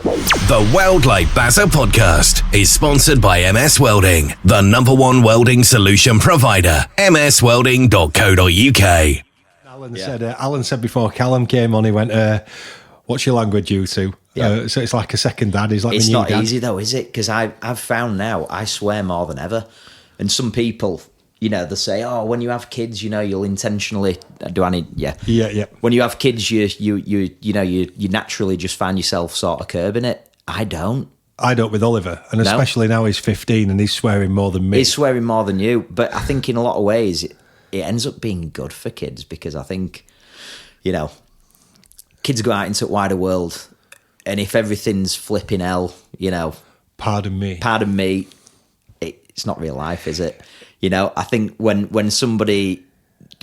The Weld Like Bazza podcast is sponsored by MS Welding, the #1 welding solution provider. mswelding.co.uk. Alan said before Callum came on, he went, what's your language you two? Yeah. So it's like a second dad. He's like, it's my new not dad. easy though, is it? Because I've found now I swear more than ever. And some people, you know, they say, oh, when you have kids, you know, you'll intentionally, Yeah. When you have kids, you naturally just find yourself sort of curbing it. I don't with Oliver, and especially now he's 15 and he's swearing more than me. He's swearing more than you, but I think in a lot of ways it ends up being good for kids, because I think, you know, kids go out into the wider world, and if everything's flipping hell, you know, pardon me, it's not real life, is it? You know, I think when somebody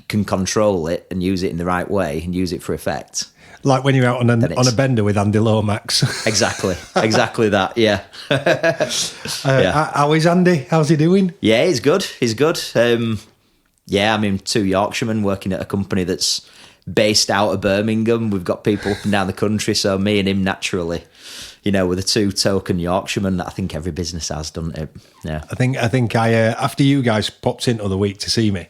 can control it and use it in the right way and use it for effect. Like when you're out on a bender with Andy Lomax. Exactly that, yeah. How is Andy? How's he doing? Yeah, he's good. Yeah, I mean, 2 Yorkshiremen working at a company that's based out of Birmingham. We've got people up and down the country, so me and him naturally, you know, we're the 2 token Yorkshiremen that I think every business has, doesn't it? Yeah. I think after you guys popped in the other week to see me,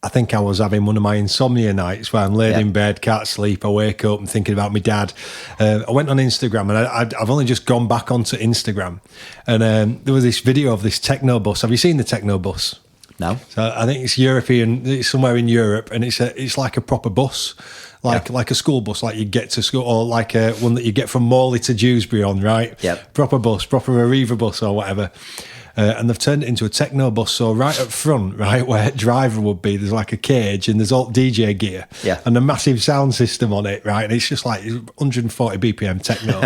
I think I was having one of my insomnia nights where I'm laid in bed, can't sleep. I wake up and thinking about my dad. I went on Instagram, and I've only just gone back onto Instagram, and there was this video of this techno bus. Have you seen the techno bus? No. So I think it's European. It's somewhere in Europe, and it's like a proper bus, like a school bus, like you get to school, or like one that you get from Morley to Dewsbury on, right? Yep. Proper bus, proper Arriva bus or whatever. And they've turned it into a techno bus. So right up front, right where driver would be, there's like a cage and there's all DJ gear, and a massive sound system on it, right? And it's just like 140 BPM techno,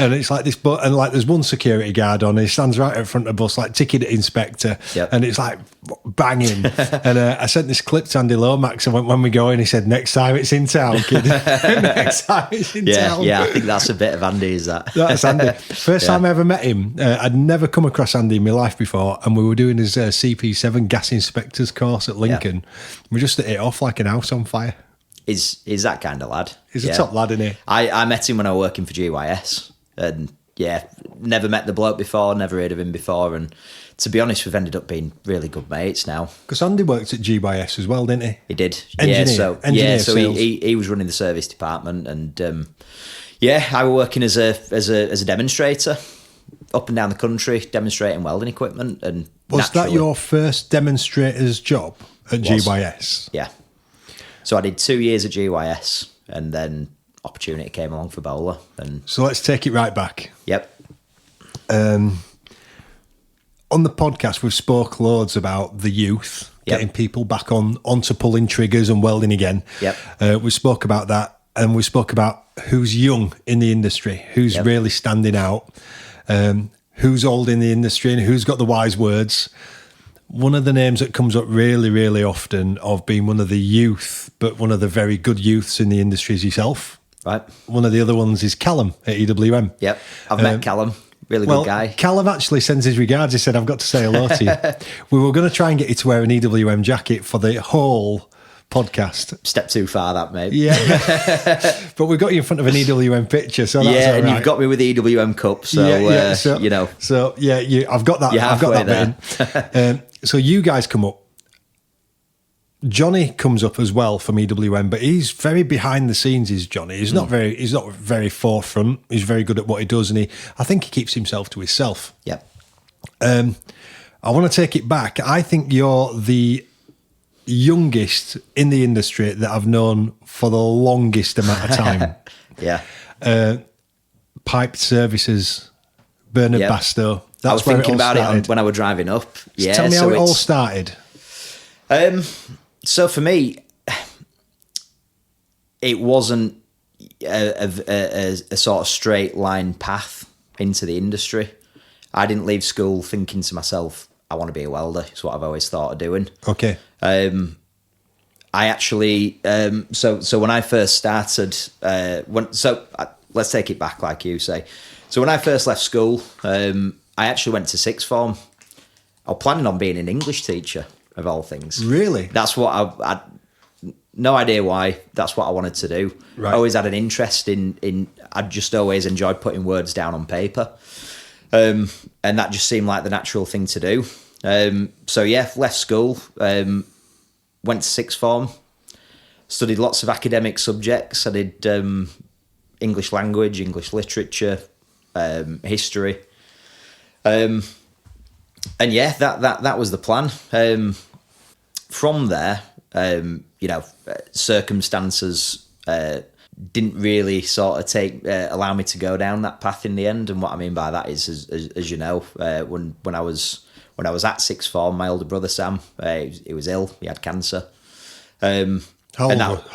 and it's like this. But and like there's one security guard on. He stands right in front of the bus, like ticket inspector, and it's like banging. And I sent this clip to Andy Lomax, and when we go in, he said, "Next time it's in town, kid. Next time it's in town." Yeah, I think that's a bit of Andy. Is that? That's Andy. First time I ever met him, I'd never come across Andy in my life before, and we were doing his CP7 gas inspector's course at Lincoln. We just hit it off like an house on fire. He's that kind of lad. He's a top lad, isn't he? I met him when I was working for GYS, and never met the bloke before, never heard of him before, and to be honest, we've ended up being really good mates now. Because Andy worked at GYS as well, didn't he? He did. Engineer, so he was running the service department, and I was working as a demonstrator up and down the country, demonstrating welding equipment. And was that your first demonstrator's job at GYS? Yeah. So I did 2 years at GYS, and then opportunity came along for BÖHLER. And so let's take it right back. Yep. On the podcast, we've spoke loads about the youth, getting people back onto pulling triggers and welding again. Yep. We spoke about that, and we spoke about who's young in the industry, who's really standing out, who's old in the industry, and who's got the wise words. One of the names that comes up really, really often of being one of the youth, but one of the very good youths in the industry is yourself. Right. One of the other ones is Callum at EWM. Yep. I've met Callum. Really good guy. Callum actually sends his regards. He said, I've got to say hello to you. We were going to try and get you to wear an EWM jacket for the whole podcast. Step too far, that, mate. Yeah. But we've got you in front of an EWM picture, so that's all right. And you've got me with the EWM cup, so, you know. So, I've got that. I've got that bit in. So you guys come up. Johnny comes up as well from EWM, but he's very behind the scenes. Is Johnny? He's not very forefront. He's very good at what he does, and I think he keeps himself to himself. Yep. I want to take it back. I think you're the youngest in the industry that I've known for the longest amount of time. Yeah. Piped Services, Bernard Bastow. I was thinking about it when I was driving up. So tell me how it all started. So for me, it wasn't a sort of straight line path into the industry. I didn't leave school thinking to myself, I want to be a welder. It's what I've always thought of doing. Okay. I actually, so when I first started, let's take it back like you say. So when I first left school, I actually went to sixth form. I was planning on being an English teacher, of all things. Really? That's what I no idea why. That's what I wanted to do. Right. I always had an interest in. I just always enjoyed putting words down on paper, and that just seemed like the natural thing to do. So yeah, left school, went to sixth form, studied lots of academic subjects. I did English language, English literature, history, and yeah, that was the plan. From there, circumstances didn't really sort of allow me to go down that path in the end. And what I mean by that is, as you know, when I was at sixth form, my older brother Sam, he was ill. He had cancer. How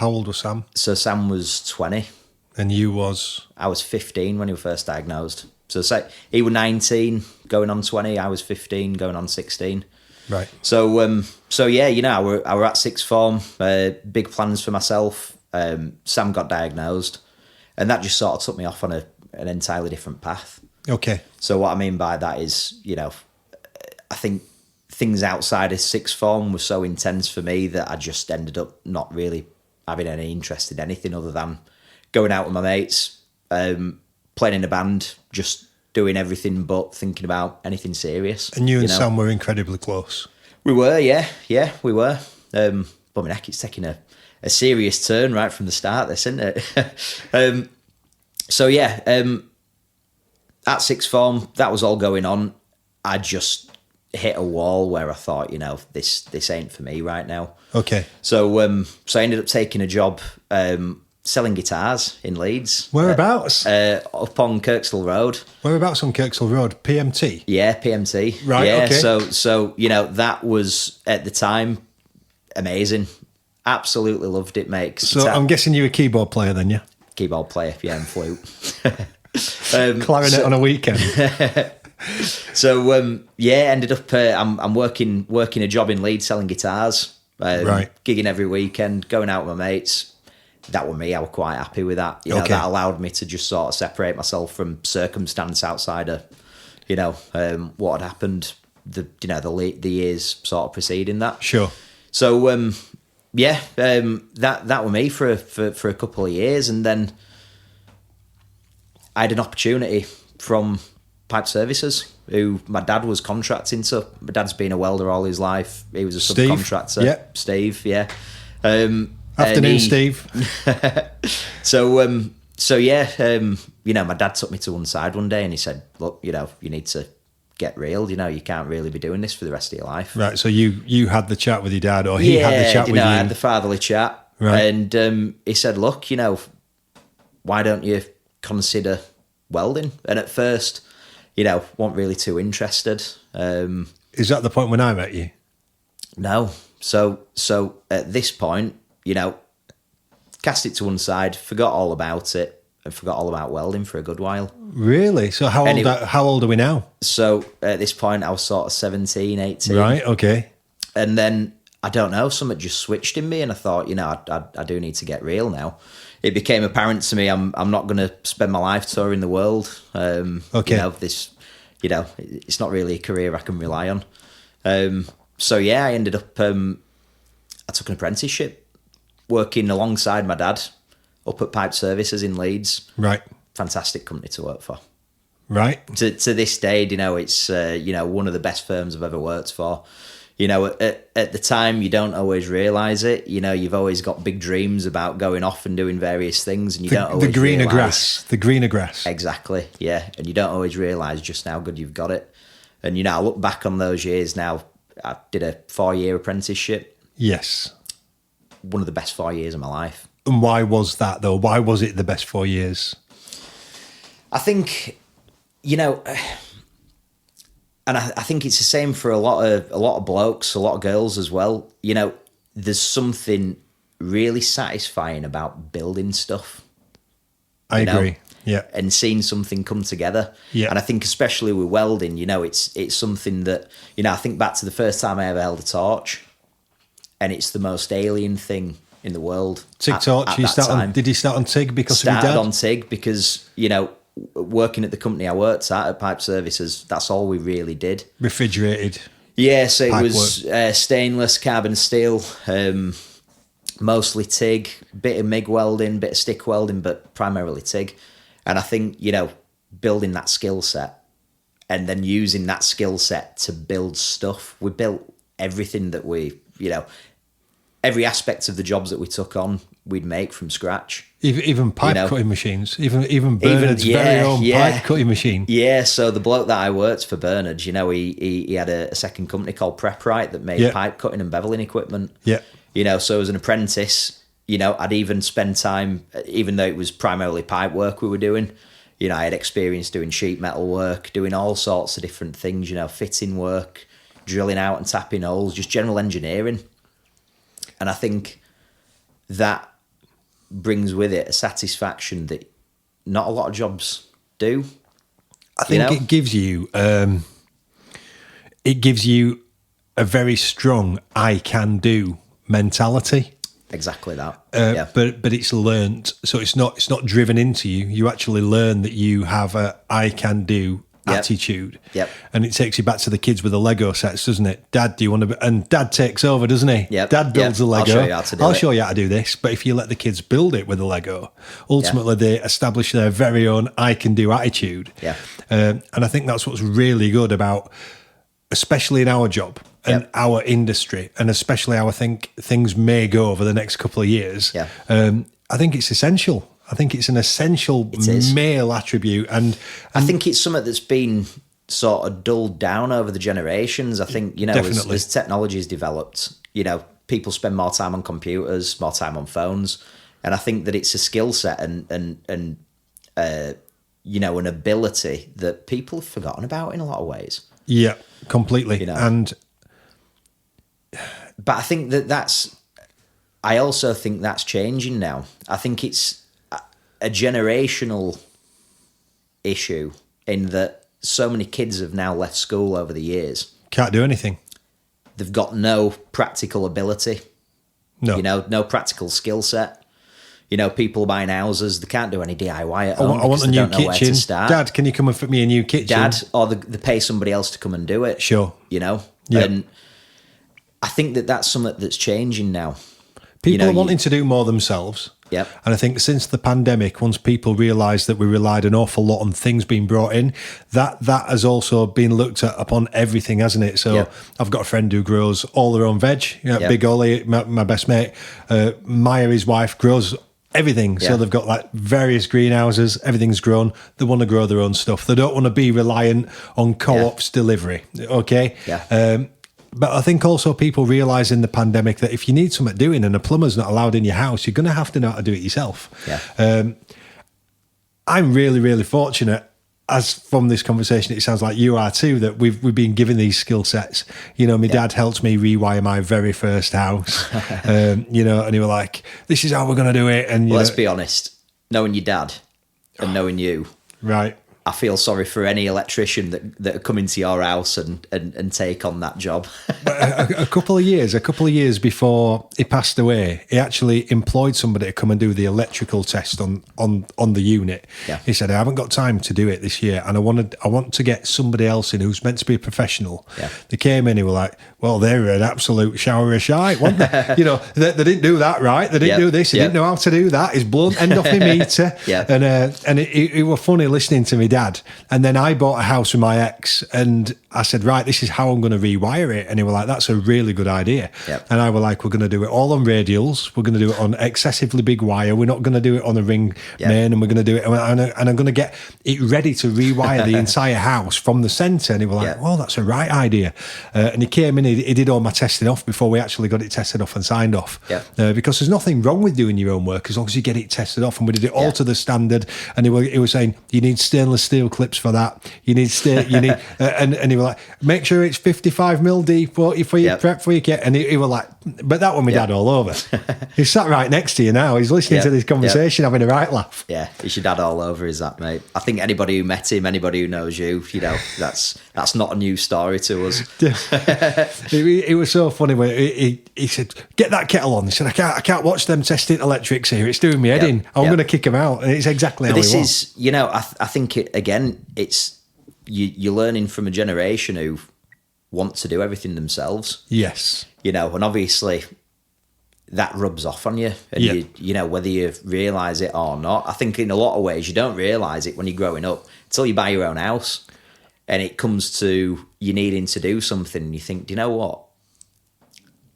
old was Sam? So Sam was 20. And you was? I was 15 when he was first diagnosed. So he was 19, going on 20. I was 15, going on 16. Right. So yeah, I were at sixth form. Big plans for myself. Sam got diagnosed, and that just sort of took me off on an entirely different path. Okay. So what I mean by that is, I think things outside of sixth form were so intense for me that I just ended up not really having any interest in anything other than going out with my mates, playing in a band, just doing everything but thinking about anything serious. And you and Sam were incredibly close. We were, yeah, we were. But my neck, it's taking a serious turn right from the start, this, isn't it? So yeah, at sixth form, that was all going on. I just hit a wall where I thought, this ain't for me right now. Okay. So I ended up taking a job selling guitars in Leeds. Whereabouts? Up on Kirksall Road. Whereabouts on Kirksall Road? PMT? Yeah, PMT. Right, yeah, okay. So that was, at the time, amazing. Absolutely loved it, mate. So I'm guessing you're a keyboard player then, yeah? Keyboard player, yeah, and flute. Clarinet on a weekend. So ended up I'm working a job in Leeds selling guitars. Right. Gigging every weekend, going out with my mates. That was me. I was quite happy with that. That allowed me to just sort of separate myself from circumstance outside of, what had happened. The years sort of preceding that. Sure. So that was me for a couple of years, and then I had an opportunity from Pipe Services, who my dad was contracting to. My dad's been a welder all his life. He was a subcontractor. Yep. Steve, yeah. Afternoon, Steve. My dad took me to one side one day and he said, look, you need to get real. You can't really be doing this for the rest of your life. Right. So you had the chat with your dad, or he had the chat with you? I had the fatherly chat. Right. And he said, look, why don't you consider welding? And at first, weren't really too interested. Is that the point when I met you? No. So at this point, cast it to one side, forgot all about it, and forgot all about welding for a good while. Really? So how old are we now? So at this point, I was sort of 17, 18. Right, okay. And then, I don't know, something just switched in me, and I thought, I do need to get real now. It became apparent to me I'm not going to spend my life touring the world. Okay. It's not really a career I can rely on. I ended up, I took an apprenticeship working alongside my dad up at Pipe Services in Leeds. Right. Fantastic company to work for. Right. To this day, it's, one of the best firms I've ever worked for. At the time, you don't always realise it. You've always got big dreams about going off and doing various things, and you don't always the greener realise. grass. The greener grass. Exactly, yeah. And you don't always realise just how good you've got it. And, I look back on those years now. I did a 4-year apprenticeship. Yes. One of the best 4 years of my life. And why was that, though? Why was it the best 4 years? I think, and I think it's the same for a lot of blokes, a lot of girls as well. There's something really satisfying about building stuff. I agree. Yeah. And seeing something come together. Yeah. And I think especially with welding, it's something that, I think back to the first time I ever held a torch, and it's the most alien thing in the world. TIG torch. Did you start on TIG because of your dad? Started on TIG because, working at the company I worked at Pipe Services, that's all we really did. Refrigerated. Yeah, so it was stainless, carbon steel, mostly TIG, bit of MIG welding, bit of stick welding, but primarily TIG. And I think, building that skill set and then using that skill set to build stuff. We built everything that every aspect of the jobs that we took on, we'd make from scratch. Even pipe cutting machines, even Bernard's very own pipe cutting machine. Yeah, so the bloke that I worked for, Bernard, he had a second company called Prep-Right that made pipe cutting and beveling equipment. Yeah. So as an apprentice, I'd even spend time, even though it was primarily pipe work we were doing, I had experience doing sheet metal work, doing all sorts of different things, fitting work, drilling out and tapping holes, just general engineering. And I think that brings with it a satisfaction that not a lot of jobs do. I think it gives you a very strong I can do mentality. Exactly that. But it's learnt, so it's not driven into you. You actually learn that you have a I can do attitude. Yep. And it takes you back to the kids with the Lego sets, doesn't it? Dad, do you want to? And Dad takes over, doesn't he? Yep. Dad builds the Lego. I'll show you how to do this. But if you let the kids build it with the Lego, ultimately they establish their very own I can do attitude. Yeah. And I think that's what's really good about, especially in our job and our industry, and especially how I think things may go over the next couple of years. Yeah. I think it's essential. I think it's an essential male attribute. And I think it's something that's been sort of dulled down over the generations. I think, as technology's developed, people spend more time on computers, more time on phones. And I think that it's a skill set and an ability that people have forgotten about in a lot of ways. Yeah, completely. But I think I also think that's changing now. I think it's a generational issue in that so many kids have now left school over the years. Can't do anything. They've got no practical ability. No. No practical skill set. People buying houses, they can't do any DIY at home. I want a new kitchen. Dad, can you come and fit me a new kitchen? Dad, or they pay somebody else to come and do it. Sure. Yep. And I think that's something that's changing now. People are wanting to do more themselves. Yep. And I think since the pandemic, once people realised that we relied an awful lot on things being brought in, that has also been looked at upon everything, hasn't it? So I've got a friend who grows all their own veg. Big Ollie, my best mate, Maya, his wife, grows everything. So they've got like various greenhouses, everything's grown. They want to grow their own stuff. They don't want to be reliant on co-op's delivery. Okay. Yeah. But I think also people realise in the pandemic that if you need something doing and a plumber's not allowed in your house, you're going to have to know how to do it yourself. Yeah. I'm really, really fortunate, as from this conversation, it sounds like you are too, that we've been given these skill sets. My dad helped me rewire my very first house, and he was like, this is how we're going to do it. And let's be honest, knowing your dad and knowing you. Right. I feel sorry for any electrician that come into your house and take on that job. a couple of years before he passed away, he actually employed somebody to come and do the electrical test on the unit. Yeah. He said, I haven't got time to do it this year, and I want to get somebody else in who's meant to be a professional. Yeah. They came in, they were like, well, they're an absolute shower of shite, weren't they? They didn't do that right. They didn't do this. They didn't know how to do that. It's blown end off my meter. And it was funny listening to me dad. And then I bought a house with my ex, and I said, right, this is how I'm going to rewire it. And he was like, that's a really good idea. And I was like, we're going to do it all on radials. We're going to do it on excessively big wire. We're not going to do it on a ring main, and we're going to do it. And I'm going to get it ready to rewire the entire house from the centre. And he was like, well, that's a right idea. And he came in, he did all my testing off before we actually got it tested off and signed off. Because there's nothing wrong with doing your own work as long as you get it tested off. And we did it all to the standard. And he was saying, you need stainless steel clips for that. You need and he was like, make sure it's 55 mil deep for your prep for your kit. And he was like, but that one my dad all over. He's sat right next to you now. He's listening to this conversation, having a right laugh. Yeah, he's your dad all over, is that, mate? I think anybody who met him, anybody who knows you, that's not a new story to us. It was so funny when he said, get that kettle on. He said, I can't watch them testing electrics here. It's doing me head in. I'm going to kick him out. And it's exactly how this he was. Is, I think it's you're learning from a generation who want to do everything themselves. Yes. And obviously that rubs off on you. And you know, whether you realise it or not. I think in a lot of ways you don't realise it when you're growing up until you buy your own house. And it comes to you needing to do something and you think, do you know what?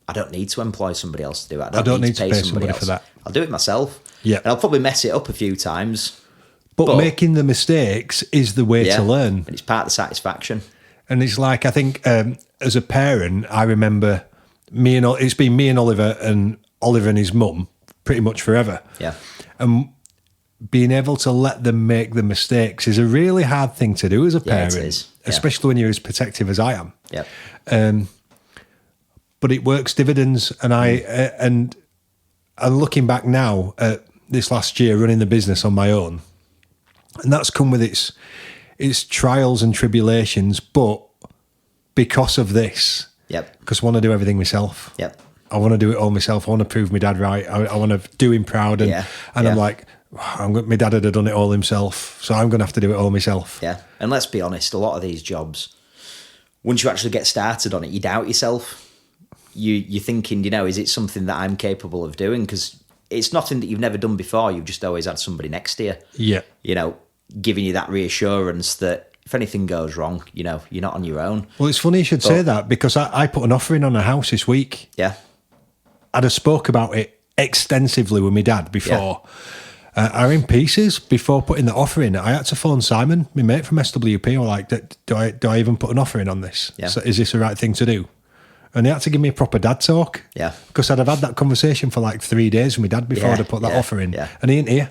I don't need to employ somebody else to do it. I don't need to pay somebody for that. I'll do it myself. Yeah. And I'll probably mess it up a few times. But making the mistakes is the way to learn. And it's part of the satisfaction. And it's like, I think as a parent, I remember it's been me and Oliver and his mum pretty much forever. Yeah. And being able to let them make the mistakes is a really hard thing to do as a parent, it is. Yeah. Especially when you're as protective as I am. Yeah. But it works dividends, and I'm looking back now at this last year running the business on my own, and that's come with its trials and tribulations. But because of this, because I want to do everything myself. I want to do it all myself. I want to prove my dad right. I want to do him proud, and I'm like, my dad had done it all himself, so I'm going to have to do it all myself. Yeah, and let's be honest, a lot of these jobs, once you actually get started on it, you doubt yourself. You're thinking, you know, is it something that I'm capable of doing? Because it's nothing that you've never done before. You've just always had somebody next to you. Yeah. You know, giving you that reassurance that if anything goes wrong, you know, you're not on your own. Well, it's funny you should say that, because I put an offer in on a house this week. Yeah. I'd have spoke about it extensively with my dad before. I'm in pieces before putting the offer in. I had to phone Simon, my mate from SWP. I'm like, do I even put an offer in on this? Yeah. So is this the right thing to do? And he had to give me a proper dad talk. Yeah. Because I'd have had that conversation for like 3 days with my dad before I'd put that offer in. Yeah. And he ain't here.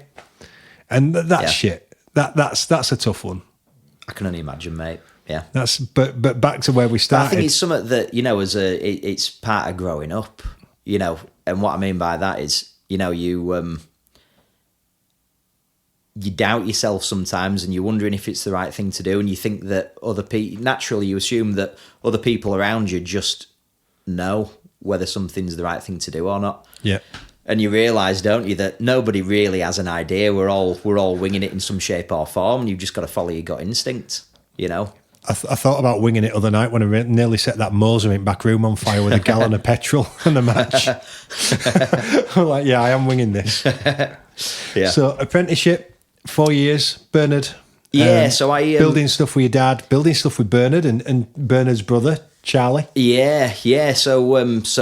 And that's shit. That's a tough one. I can only imagine, mate. Yeah. But back to where we started. But I think it's something that, you know, it's part of growing up, you know, and what I mean by that is, you know, you doubt yourself sometimes and you're wondering if it's the right thing to do, and you think that other people, naturally you assume that other people around you just know whether something's the right thing to do or not. Yeah. And you realise, don't you, that nobody really has an idea. We're all winging it in some shape or form, and you've just got to follow your gut instinct, you know? I thought about winging it other night when I nearly set that Moser in back room on fire with a gallon of petrol and a match. I'm like, I am winging this. Yeah. So apprenticeship, 4 years, Bernard. Yeah, so I... building stuff with your dad, building stuff with Bernard and Bernard's brother, Charlie. Yeah. So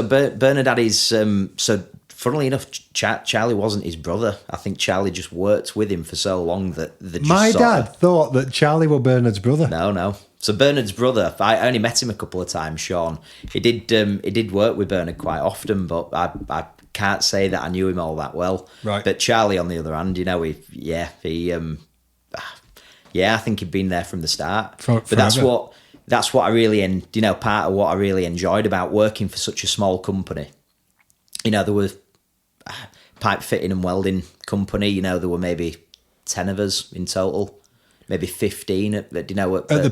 Bernard had his... So funnily enough, Charlie wasn't his brother. I think Charlie just worked with him for so long that... My dad thought that Charlie were Bernard's brother. No. So Bernard's brother, I only met him a couple of times, Sean. He did work with Bernard quite often, but I can't say that I knew him all that well. Right. But Charlie, on the other hand, you know, I think he'd been there from the start. But that's what I really, part of what I really enjoyed about working for such a small company. You know, there was pipe fitting and welding company. You know, there were maybe 10 of us in total. Maybe 15 at the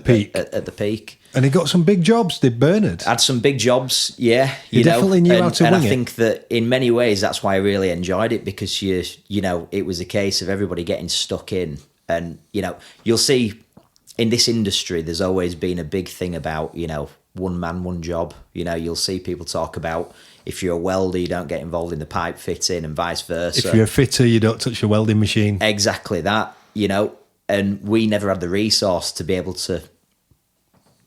peak. At the peak. And he got some big jobs, did Bernard? Had some big jobs, yeah. He definitely knew how to wing it. And I think that in many ways that's why I really enjoyed it, because you know, it was a case of everybody getting stuck in. And, you know, you'll see in this industry there's always been a big thing about, you know, one man, one job. You know, you'll see people talk about if you're a welder, you don't get involved in the pipe fitting and vice versa. If you're a fitter, you don't touch your welding machine. Exactly that, you know. And we never had the resource to be able to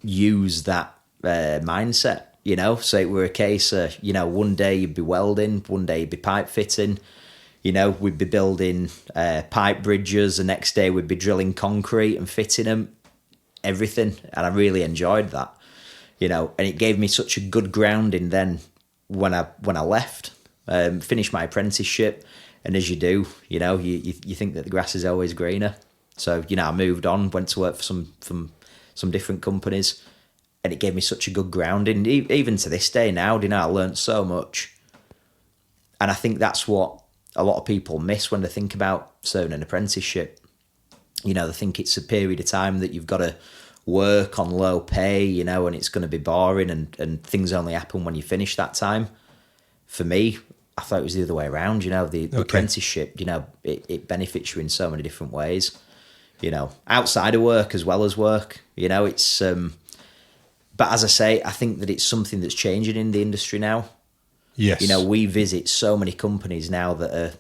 use that mindset, you know. So it were a case of, you know, one day you'd be welding, one day you'd be pipe fitting. You know, we'd be building pipe bridges. The next day we'd be drilling concrete and fitting them, everything. And I really enjoyed that, you know. And it gave me such a good grounding then when I left, finished my apprenticeship. And as you do, you know, you think that the grass is always greener. So, you know, I moved on, went to work for some different companies, and it gave me such a good grounding. Even to this day now, you know, I learned so much. And I think that's what a lot of people miss when they think about serving an apprenticeship. You know, they think it's a period of time that you've got to work on low pay, you know, and it's going to be boring and things only happen when you finish that time. For me, I thought it was the other way around, you know, the apprenticeship, you know, it benefits you in so many different ways. You know, outside of work as well as work, you know, it's, but as I say, I think that it's something that's changing in the industry now. Yes. You know, we visit so many companies now that are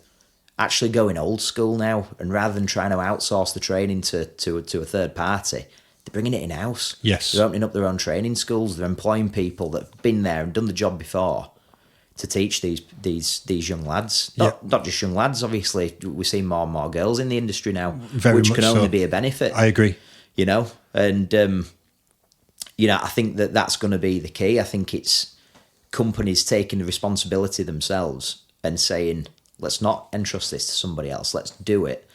actually going old school now, and rather than trying to outsource the training to a third party, they're bringing it in-house. Yes. They're opening up their own training schools. They're employing people that have been there and done the job before to teach these young lads. Not just young lads, obviously. We're seeing more and more girls in the industry now, which can only be a benefit. I agree. You know, and, you know, I think that's going to be the key. I think it's companies taking the responsibility themselves and saying, let's not entrust this to somebody else. Let's do it.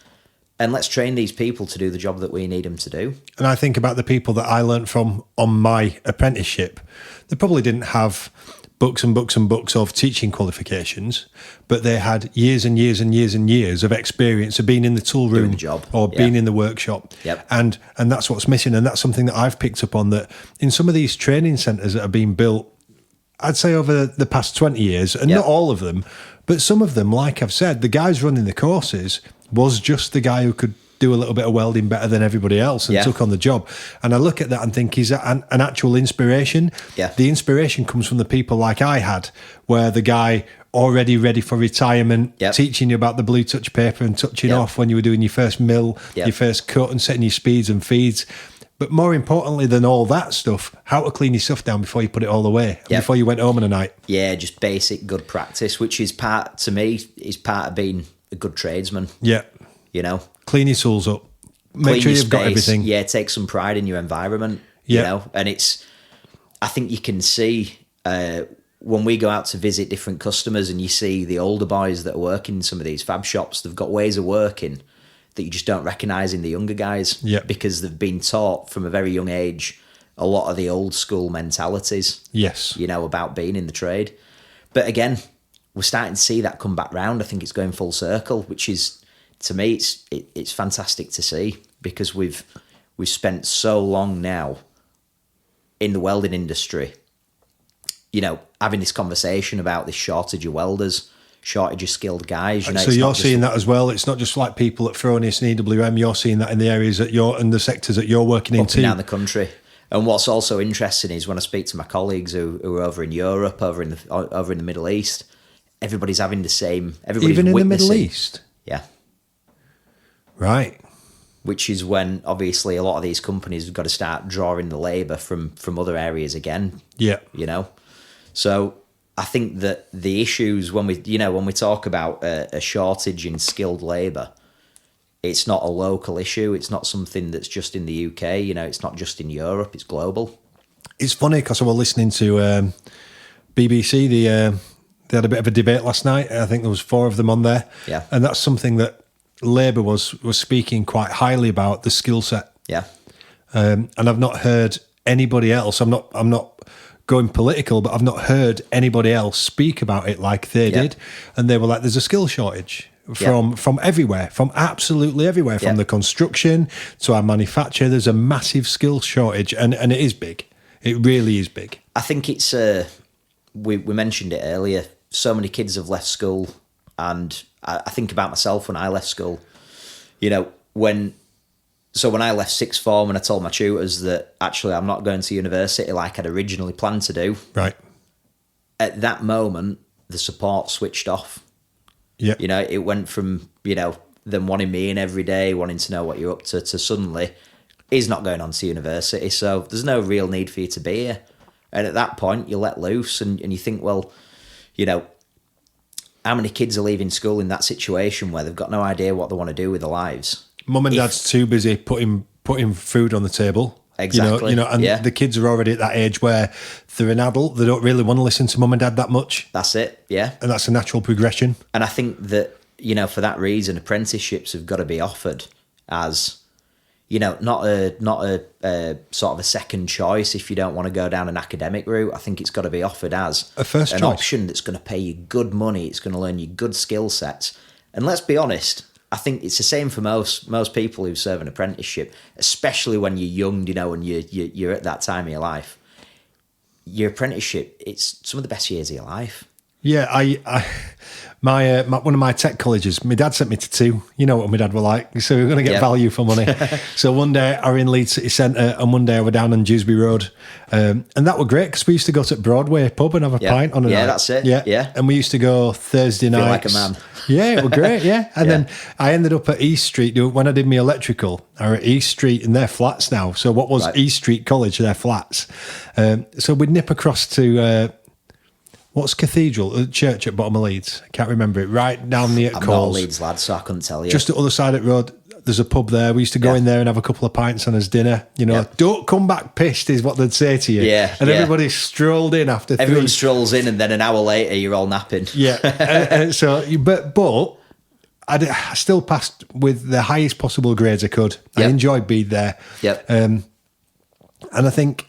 And let's train these people to do the job that we need them to do. And I think about the people that I learnt from on my apprenticeship. They probably didn't have books and books and books of teaching qualifications, but they had years and years and years and years of experience of being in the tool room or being in the workshop. Yep. And that's what's missing. And that's something that I've picked up on, that in some of these training centres that are being built, I'd say over the past 20 years, and not all of them, but some of them, like I've said, the guys running the courses was just the guy who could do a little bit of welding better than everybody else and took on the job. And I look at that and think, is that an actual inspiration? Yeah. The inspiration comes from the people like I had, where the guy already ready for retirement, teaching you about the blue touch paper and touching off when you were doing your first mill, your first cut, and setting your speeds and feeds. But more importantly than all that stuff, how to clean your stuff down before you put it all away, before you went home in a night. Yeah, just basic good practice, which is part of being a good tradesman. Yeah. You know? Clean your tools up. Make sure you've got everything. Yeah, take some pride in your environment, you know? And I think you can see when we go out to visit different customers and you see the older boys that are working in some of these fab shops, they've got ways of working that you just don't recognise in the younger guys because they've been taught from a very young age a lot of the old school mentalities, you know, about being in the trade. But again, we're starting to see that come back round. I think it's going full circle, which is, to me, it's fantastic to see, because we've spent so long now in the welding industry, you know, having this conversation about this shortage of welders, shortage of skilled guys. You know, so you're seeing that as well. It's not just like people at Fronius and EWM. You're seeing that in the areas that and the sectors that you're working in too. Up and down the country. And what's also interesting is when I speak to my colleagues who are over in Europe, over in the Middle East, everybody's having the same. Everybody's even in witnessing, the Middle East. Yeah. Right. Which is when obviously a lot of these companies have got to start drawing the labour from other areas again. Yeah. You know, so I think that the issues when we talk about a shortage in skilled labour, it's not a local issue. It's not something that's just in the UK. You know, it's not just in Europe. It's global. It's funny because I was listening to BBC. They had a bit of a debate last night. I think there was 4 of them on there. Yeah. And that's something that Labour was speaking quite highly about, the skill set. Yeah. And I've not heard anybody else. I'm not going political, but I've not heard anybody else speak about it like they did. And they were like, there's a skill shortage from everywhere, from absolutely everywhere, from the construction to our manufacture. There's a massive skill shortage, and it is big. It really is big. I think it's, we mentioned it earlier, so many kids have left school, and I think about myself when I left school. You know, when I left sixth form and I told my tutors that actually I'm not going to university like I'd originally planned to do. Right. At that moment, the support switched off. Yeah. You know, it went from, you know, them wanting me in every day, wanting to know what you're up to suddenly, he's not going on to university, so there's no real need for you to be here. And at that point, you let loose and you think, well, you know, how many kids are leaving school in that situation where they've got no idea what they want to do with their lives? Mum and dad's too busy putting food on the table. Exactly. You know, and the kids are already at that age where they're an adult. They don't really want to listen to mum and dad that much. That's it. Yeah. And that's a natural progression. And I think that, you know, for that reason, apprenticeships have got to be offered as, you know, not a sort of a second choice if you don't want to go down an academic route. I think it's got to be offered as a first an choice. Option that's going to pay you good money. It's going to learn you good skill sets. And let's be honest, I think it's the same for most people who serve an apprenticeship, especially when you're young, you know, and you're at that time of your life. Your apprenticeship, it's some of the best years of your life. Yeah, my one of my tech colleges, my dad sent me to two. You know what my dad were like, so we're going to get value for money. So one day I were in Leeds City Centre, and one day I were down on Dewsbury Road, and that were great because we used to go to Broadway pub and have a pint on a night. Yeah, that's it. Yeah, and we used to go Thursday nights. Feel like a man. Yeah, it was great. Yeah, and then I ended up at East Street when I did my electrical. I were at East Street in their flats now. So what was East Street College? Their flats. So we'd nip across to. What's Cathedral? The church at bottom of Leeds. I can't remember it. Right down near I'm Coles. not a Leeds lad, so I couldn't tell you. Just the other side of the road, there's a pub there. We used to go in there and have a couple of pints on as dinner. You know, don't come back pissed is what they'd say to you. Yeah. And everybody strolled in after Everyone strolls in, and then an hour later, you're all napping. Yeah. But I still passed with the highest possible grades I could. I enjoyed being there. Yep. And I think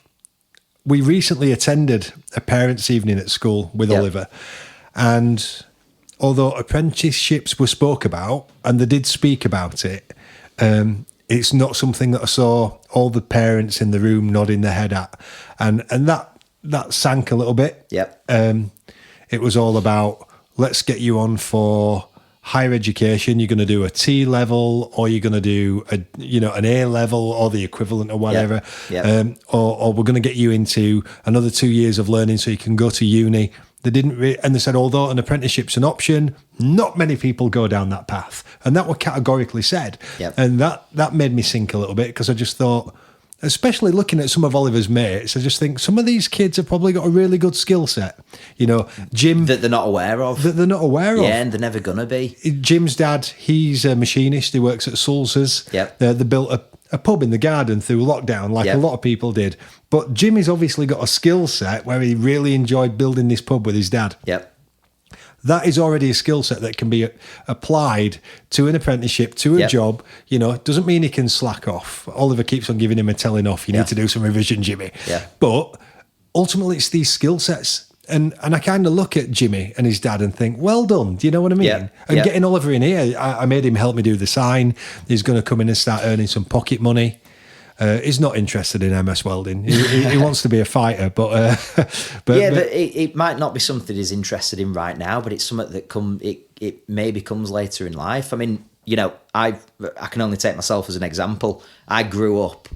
we recently attended a parents' evening at school with Oliver, and although apprenticeships were spoke about, and they did speak about it, it's not something that I saw all the parents in the room nodding their head at, and that sank a little bit. Yep. It was all about, let's get you on for higher education. You're going to do a T level, or you're going to do an A level or the equivalent or whatever. Or we're going to get you into another 2 years of learning so you can go to uni. They didn't, and they said, although an apprenticeship's an option, not many people go down that path, and that were categorically said. And that made me sink a little bit, because I just thought, especially looking at some of Oliver's mates, I just think some of these kids have probably got a really good skill set. You know, Jim... That they're not aware of. Yeah, and they're never going to be. Jim's dad, he's a machinist. He works at Sulz's. They built a pub in the garden through lockdown, like a lot of people did. But Jimmy's obviously got a skill set where he really enjoyed building this pub with his dad. That is already a skill set that can be applied to an apprenticeship, to a job. You know, it doesn't mean he can slack off. Oliver keeps on giving him a telling off. You need to do some revision, Jimmy. But ultimately, it's these skill sets. And I kind of look at Jimmy and his dad and think, well done. Do you know what I mean? And getting Oliver in here, I made him help me do the sign. He's going to come in and start earning some pocket money. He's not interested in MS Welding. He wants to be a fighter, but it might not be something he's interested in right now, but it's something that it maybe comes later in life. I mean, you know, I can only take myself as an example. I grew up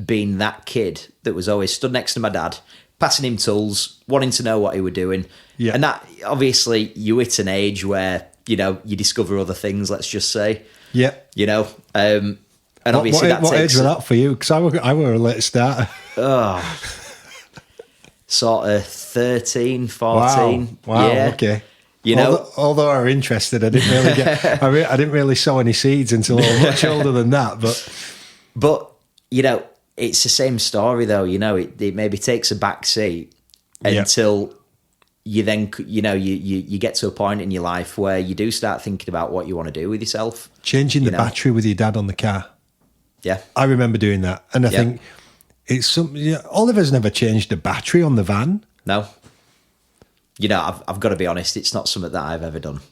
being that kid that was always stood next to my dad, passing him tools, wanting to know what he were doing, and that obviously you hit an age where you discover other things. Let's just say, you know. And obviously what age was that for you? Because I were a late starter. Sort of 13, 14. Wow, yeah. Okay. You know, although I were interested, I didn't really I didn't really sow any seeds until I was much older than that. But you know, it's the same story though. You know, it maybe takes a back seat until you then, you know, you get to a point in your life where you do start thinking about what you want to do with yourself. Changing the battery with your dad on the car. Yeah. I remember doing that. And I think it's something, Oliver's never changed the battery on the van. No. You know, I've got to be honest, it's not something that I've ever done.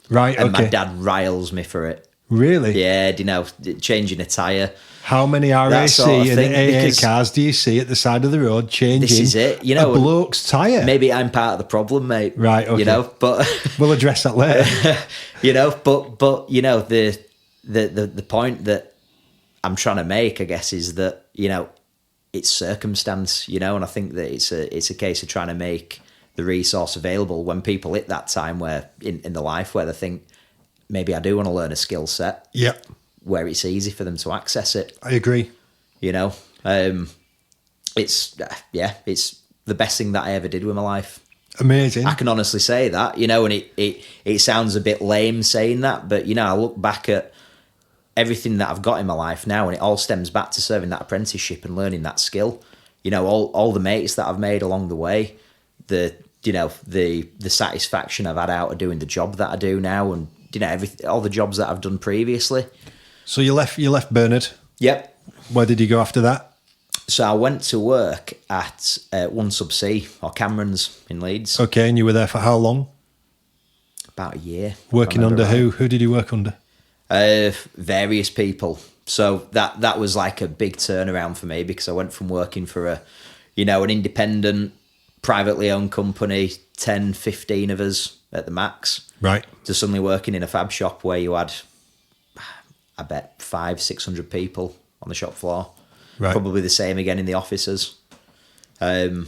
Right, and my dad riles me for it. Really? Yeah, you know, changing a tyre. How many RAC sort of and AA cars do you see at the side of the road changing this is it, you know, a bloke's tyre? Maybe I'm part of the problem, mate. Right, okay. You know, but... we'll address that later. You know, but you know, the point that I'm trying to make, I guess, is that, you know, it's circumstance, you know, and I think that it's a case of trying to make the resource available when people hit that time where in the life where they think, maybe I do want to learn a skill set. Yep. Where it's easy for them to access it. I agree. You know, it's the best thing that I ever did with my life. Amazing. I can honestly say that, you know, and it sounds a bit lame saying that, but, you know, I look back at everything that I've got in my life now, and it all stems back to serving that apprenticeship and learning that skill. You know, all the mates that I've made along the way, the satisfaction I've had out of doing the job that I do now, and, you know, all the jobs that I've done previously. So you left Bernard. Yep. Where did you go after that? So I went to work at One Subsea, or Cameron's in Leeds. Okay, and you were there for how long? About a year. Working under who? Who did you work under? Various people. So that was like a big turnaround for me, because I went from working for an independent privately owned company, 10, 15 of us at the max. Right. To suddenly working in a fab shop where you had, I bet, 500-600 people on the shop floor. Right. Probably the same again in the offices. And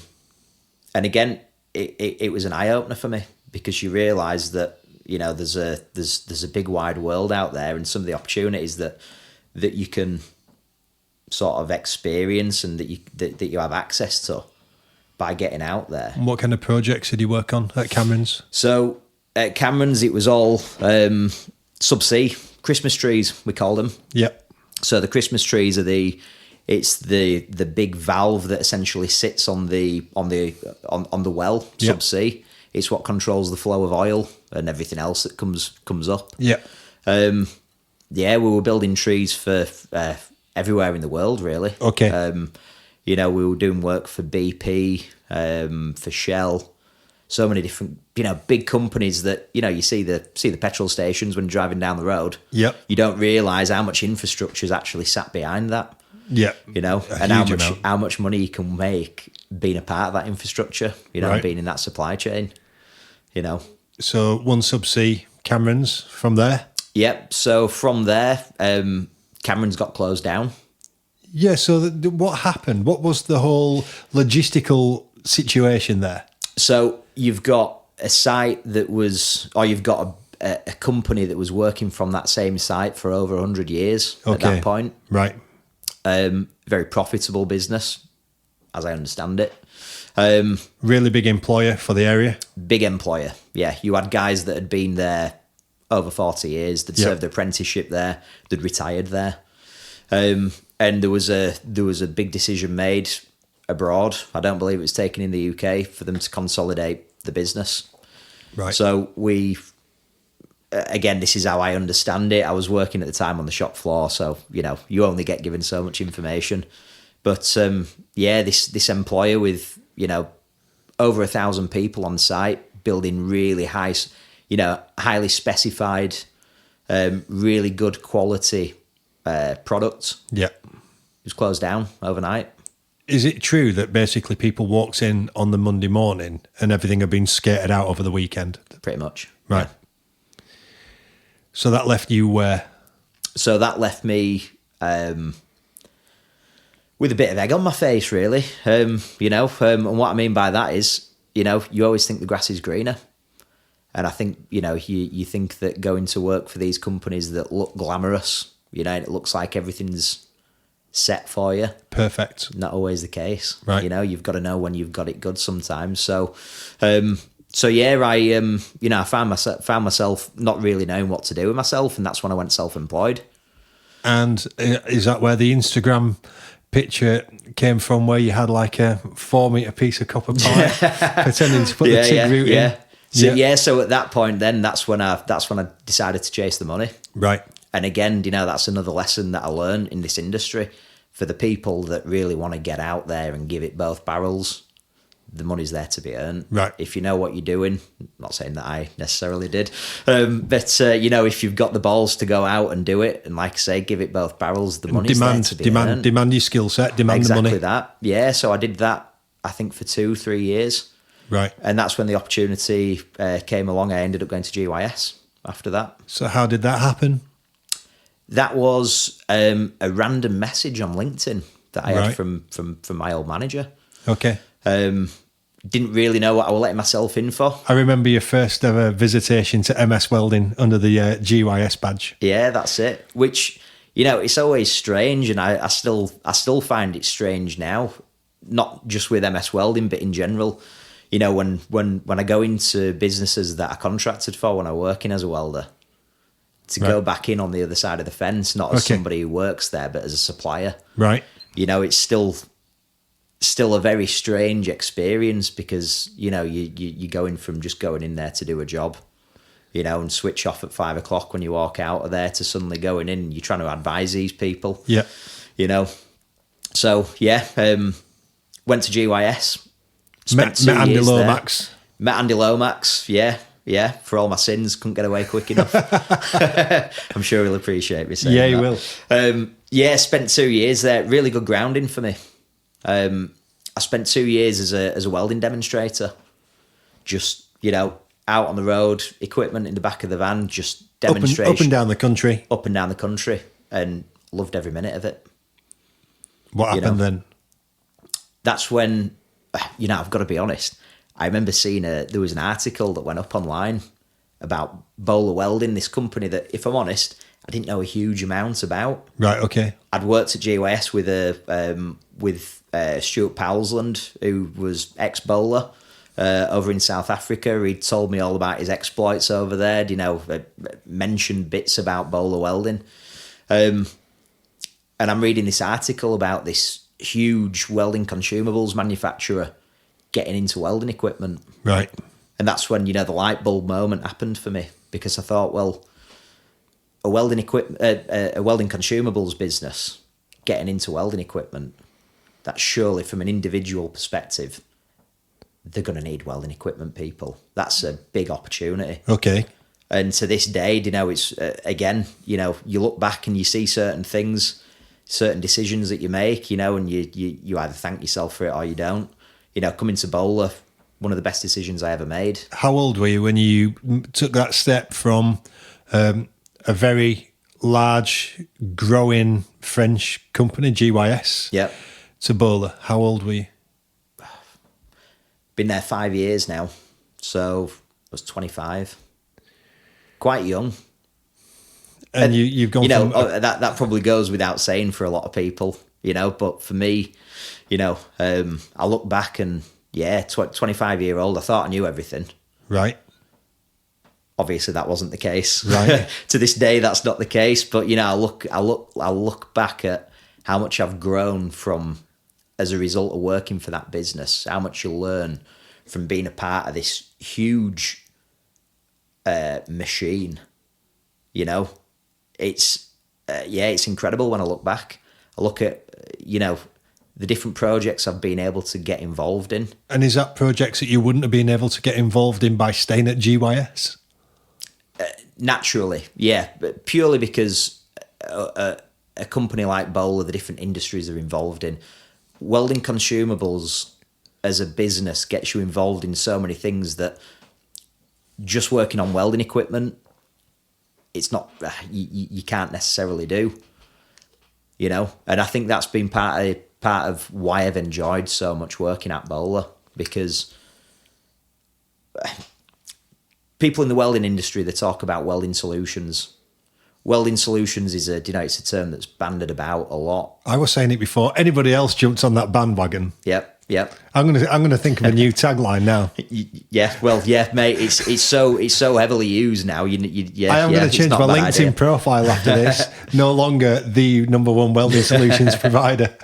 again, it was an eye opener for me, because you realise that, you know, there's a big wide world out there, and some of the opportunities that you can sort of experience and that you have access to by getting out there. And what kind of projects did you work on at Cameron's? So at Cameron's, it was all subsea Christmas trees, we called them. Yep. So the Christmas trees are the big valve that essentially sits on the well subsea. It's what controls the flow of oil and everything else that comes up. Yeah. We were building trees for everywhere in the world, really. Okay. We were doing work for BP, for Shell, so many different, big companies that, you see the petrol stations when driving down the road. Yep. You don't realise how much infrastructure is actually sat behind that. Yeah. And how much money you can make being a part of that infrastructure, Right. being in that supply chain, So one subsea, Cameron's, from there? Yep. So from there, Cameron's got closed down. Yeah, so what happened? What was the whole logistical situation there? So you've got a site you've got a company that was working from that same site for over 100 years at that point. Right. Very profitable business, as I understand it. Really big employer for the area? Big employer, yeah. You had guys that had been there over 40 years, that served their apprenticeship there, that retired there. And there was a big decision made abroad. I don't believe it was taken in the UK for them to consolidate the business. Right. So again, this is how I understand it. I was working at the time on the shop floor, so you only get given so much information. But this employer with over 1,000 people on site, building really high, highly specified, really good quality products. Yeah. It was closed down overnight. Is it true that basically people walked in on the Monday morning and everything had been skated out over the weekend? Pretty much. Right. Yeah. So that left you where? So that left me with a bit of egg on my face, really. And what I mean by that is, you always think the grass is greener. And I think, you think that going to work for these companies that look glamorous, and it looks like everything's set for you. Perfect. Not always the case. Right. You've got to know when you've got it good sometimes. So I found myself not really knowing what to do with myself, and that's when I went self-employed. And is that where the Instagram picture came from, where you had like a 4-meter piece of copper pipe pretending to put the TIG route in? So at that point, then that's when I decided to chase the money. Right. And again, that's another lesson that I learned in this industry. For the people that really want to get out there and give it both barrels, the money's there to be earned. Right. If you know what you're doing, I'm not saying that I necessarily did, but if you've got the balls to go out and do it, and like I say, give it both barrels, the money's there to be earned. Demand your skill set, demand the money. Exactly that. Yeah, so I did that, I think, for 2-3 years. Right. And that's when the opportunity came along. I ended up going to GYS after that. So how did that happen? That was a random message on LinkedIn that I had from my old manager. Okay. Didn't really know what I was letting myself in for. I remember your first ever visitation to MS Welding under the GYS badge. Yeah, that's it. Which, it's always strange, and I still find it strange now. Not just with MS Welding, but in general. When I go into businesses that I contracted for when I was working as a welder, to go back in on the other side of the fence, not as somebody who works there, but as a supplier. Right. It's still a very strange experience, because, you're going from just going in there to do a job, and switch off at 5 o'clock when you walk out of there, to suddenly going in and you're trying to advise these people. Yeah. So, went to GYS. Met Andy Lomax. Met Andy Lomax, yeah. For all my sins, couldn't get away quick enough. I'm sure he'll appreciate me saying that. Yeah, he will. Spent 2 years there. Really good grounding for me. I spent 2 years as a welding demonstrator, just, you know, out on the road, equipment in the back of the van, just demonstration. Up and down the country. Up and down the country, and loved every minute of it. What happened then? That's when, you know, I've got to be honest. I remember seeing there was an article that went up online about BÖHLER Welding, this company that, if I'm honest, I didn't know a huge amount about. Right, okay. I'd worked at GYS with Stuart Powlesland, who was ex-BÖHLER over in South Africa. He'd told me all about his exploits over there, you know, mentioned bits about BÖHLER Welding. And I'm reading this article about this huge welding consumables manufacturer getting into welding equipment. Right. And that's when, you know, the light bulb moment happened for me, because I thought, well, a welding consumables business getting into welding equipment, that's surely, from an individual perspective, they're going to need welding equipment people. That's a big opportunity. Okay. And to this day, you know, it's again, you know, you look back and you see certain things, certain decisions that you make, you know, and you either thank yourself for it or you don't. You know, coming to BÖHLER, one of the best decisions I ever made. How old were you when you took that step from a very large, growing French company, GYS, Yep. to BÖHLER? How old were you? Been there 5 years now, so I was 25. Quite young. And you've gone, you know, from that probably goes without saying for a lot of people, you know, but for me, you know, I look back and, yeah, 25-year-old, I thought I knew everything. Right. Obviously, that wasn't the case. Right. To this day, that's not the case. But, you know, I look back at how much I've grown from, as a result of working for that business, how much you learn from being a part of this huge machine. You know, it's incredible when I look back. I look at, you know, the different projects I've been able to get involved in. And is that projects that you wouldn't have been able to get involved in by staying at GYS? Naturally, yeah, but purely because a company like BÖHLER, the different industries they're involved in, welding consumables as a business gets you involved in so many things that just working on welding equipment, it's not, you can't necessarily do, you know. And I think that's been part of why I've enjoyed so much working at BÖHLER, because people in the welding industry, they talk about welding solutions. Welding solutions is it's a term that's bandied about a lot. I was saying it before. Anybody else jumps on that bandwagon? Yep. I'm gonna think of a new tagline now. Yeah, well, yeah, mate. It's so heavily used now. I am going to change my LinkedIn profile after this. No longer the #1 welding solutions provider.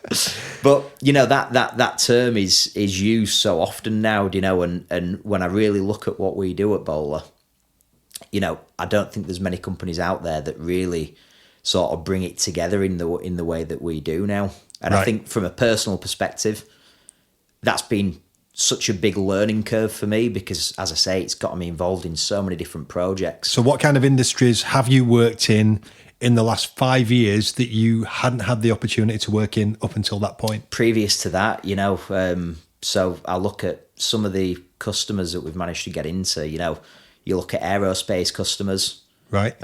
But you know that term is used so often now. You know, and when I really look at what we do at BÖHLER, you know, I don't think there's many companies out there that really sort of bring it together in the way that we do now. And right. I think from a personal perspective, that's been such a big learning curve for me, because, as I say, it's got me involved in so many different projects. So what kind of industries have you worked in the last 5 years that you hadn't had the opportunity to work in up until that point? Previous to that, you know, so I look at some of the customers that we've managed to get into. You know, you look at aerospace customers. Right.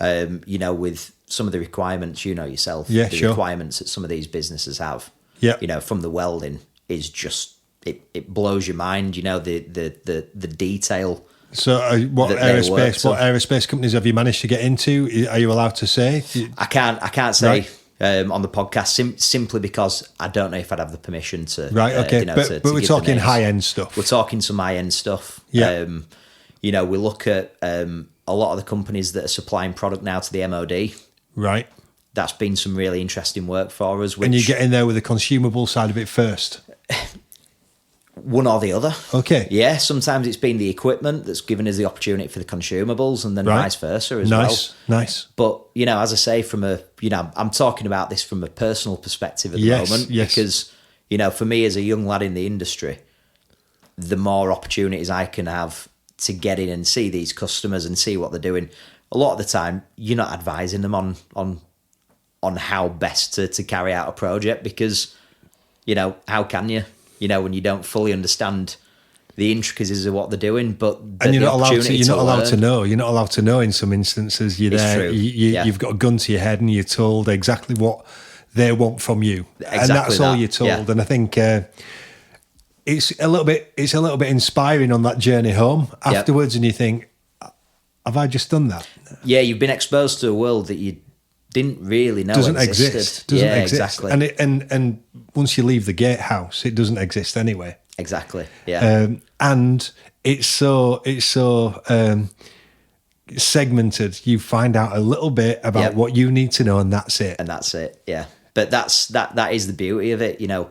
You know, with some of the requirements, you know yourself, the sure. Requirements that some of these businesses have. Yeah. You know, from the welding is just, it blows your mind, you know, the detail. So what aerospace companies have you managed to get into? Are you allowed to say? I can't say on the podcast simply because I don't know if I'd have the permission to. Right, okay. You know, but we're talking high-end stuff. We're talking some high-end stuff. Yeah. You know, we look at a lot of the companies that are supplying product now to the MOD. Right. That's been some really interesting work for us. And you get in there with the consumable side of it first? One or the other. Okay. Yeah, sometimes it's been the equipment that's given us the opportunity for the consumables, and then vice versa as well. Nice. But, you know, as I say, I'm talking about this from a personal perspective at the moment. Yes. Because, you know, for me as a young lad in the industry, the more opportunities I can have to get in and see these customers and see what they're doing, a lot of the time, you're not advising them on how best to carry out a project, because, you know, how can you? you know, when you don't fully understand the intricacies of what they're doing, but and you're not allowed to. You're not allowed to know. You're not allowed to know in some instances. You're there. You've got a gun to your head, and you're told exactly what they want from you, and that's all you're told. Yeah. And I think it's a little bit inspiring on that journey home afterwards, and you think, have I just done that? Yeah, you've been exposed to a world that you didn't really know doesn't existed. Exist. Doesn't exist. Exactly. And once you leave the gatehouse, it doesn't exist anyway. Exactly. Yeah. And it's so segmented. You find out a little bit about what you need to know, and that's it. And that's it. Yeah. But that is the beauty of it. You know,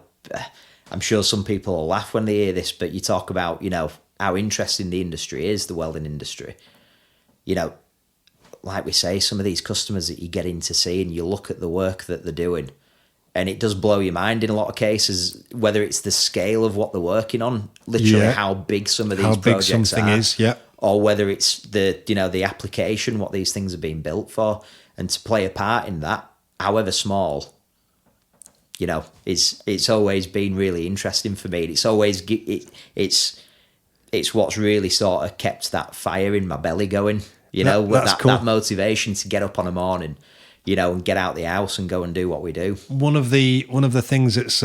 I'm sure some people will laugh when they hear this, but you talk about, you know, how interesting the industry is, the welding industry. You know, like we say, some of these customers that you get in to see, and you look at the work that they're doing, and it does blow your mind in a lot of cases, whether it's the scale of what they're working on, literally how big some of these projects are, or whether it's the application, what these things are being built for, and to play a part in that, however small, you know, it's always been really interesting for me. It's always it's what's really sort of kept that fire in my belly going. You know, that motivation to get up on a morning, you know, and get out the house and go and do what we do. One of the things that's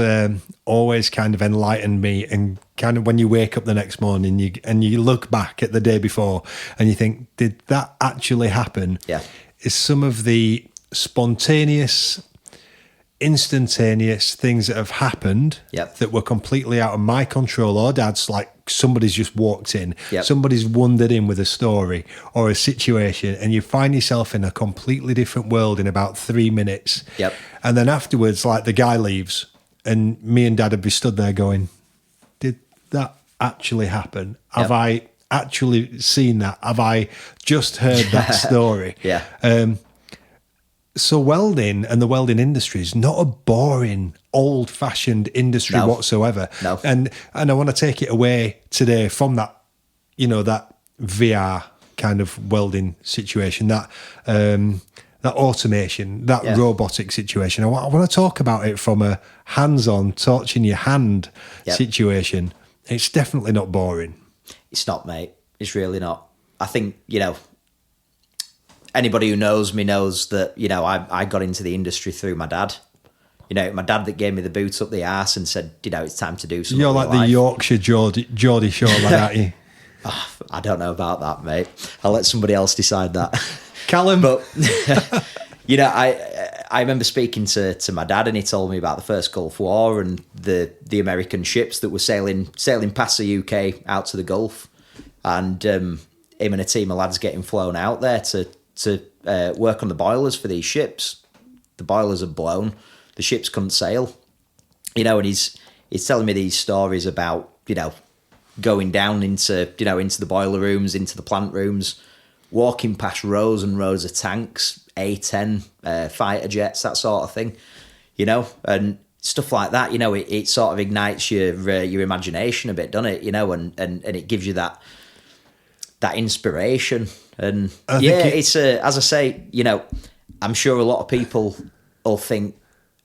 always kind of enlightened me, and kind of when you wake up the next morning you look back at the day before and you think, did that actually happen? Yeah. Is some of the spontaneous, instantaneous things that have happened that were completely out of my control or Dad's, like somebody's just walked in, somebody's wandered in with a story or a situation, and you find yourself in a completely different world in about 3 minutes. And then afterwards, like the guy leaves and me and Dad would be stood there going, did that actually happen? Have I actually seen that? Have I just heard that story? So welding and the welding industry is not a boring, old-fashioned industry whatsoever. No. And I want to take it away today from that, you know, that VR kind of welding situation, that automation, that robotic situation. I want to talk about it from a hands-on, torch in your hand situation. It's definitely not boring. It's not, mate. It's really not. I think, you know, anybody who knows me knows that, you know, I got into the industry through my dad. You know, my dad that gave me the boots up the arse and said, you know, it's time to do something. You're like the Yorkshire Geordie Shore, like that, you? Oh, I don't know about that, mate. I'll let somebody else decide that. Callum. But, you know, I remember speaking to my dad, and he told me about the first Gulf War and the American ships that were sailing past the UK out to the Gulf. And him and a team of lads getting flown out there to work on the boilers for these ships. The boilers had blown. The ships couldn't sail. You know, and he's telling me these stories about, you know, going down into the boiler rooms, into the plant rooms, walking past rows and rows of tanks, A-10, fighter jets, that sort of thing, you know, and stuff like that. You know, it sort of ignites your imagination a bit, doesn't it? You know, and it gives you that inspiration. And it's as I say, you know, I'm sure a lot of people will think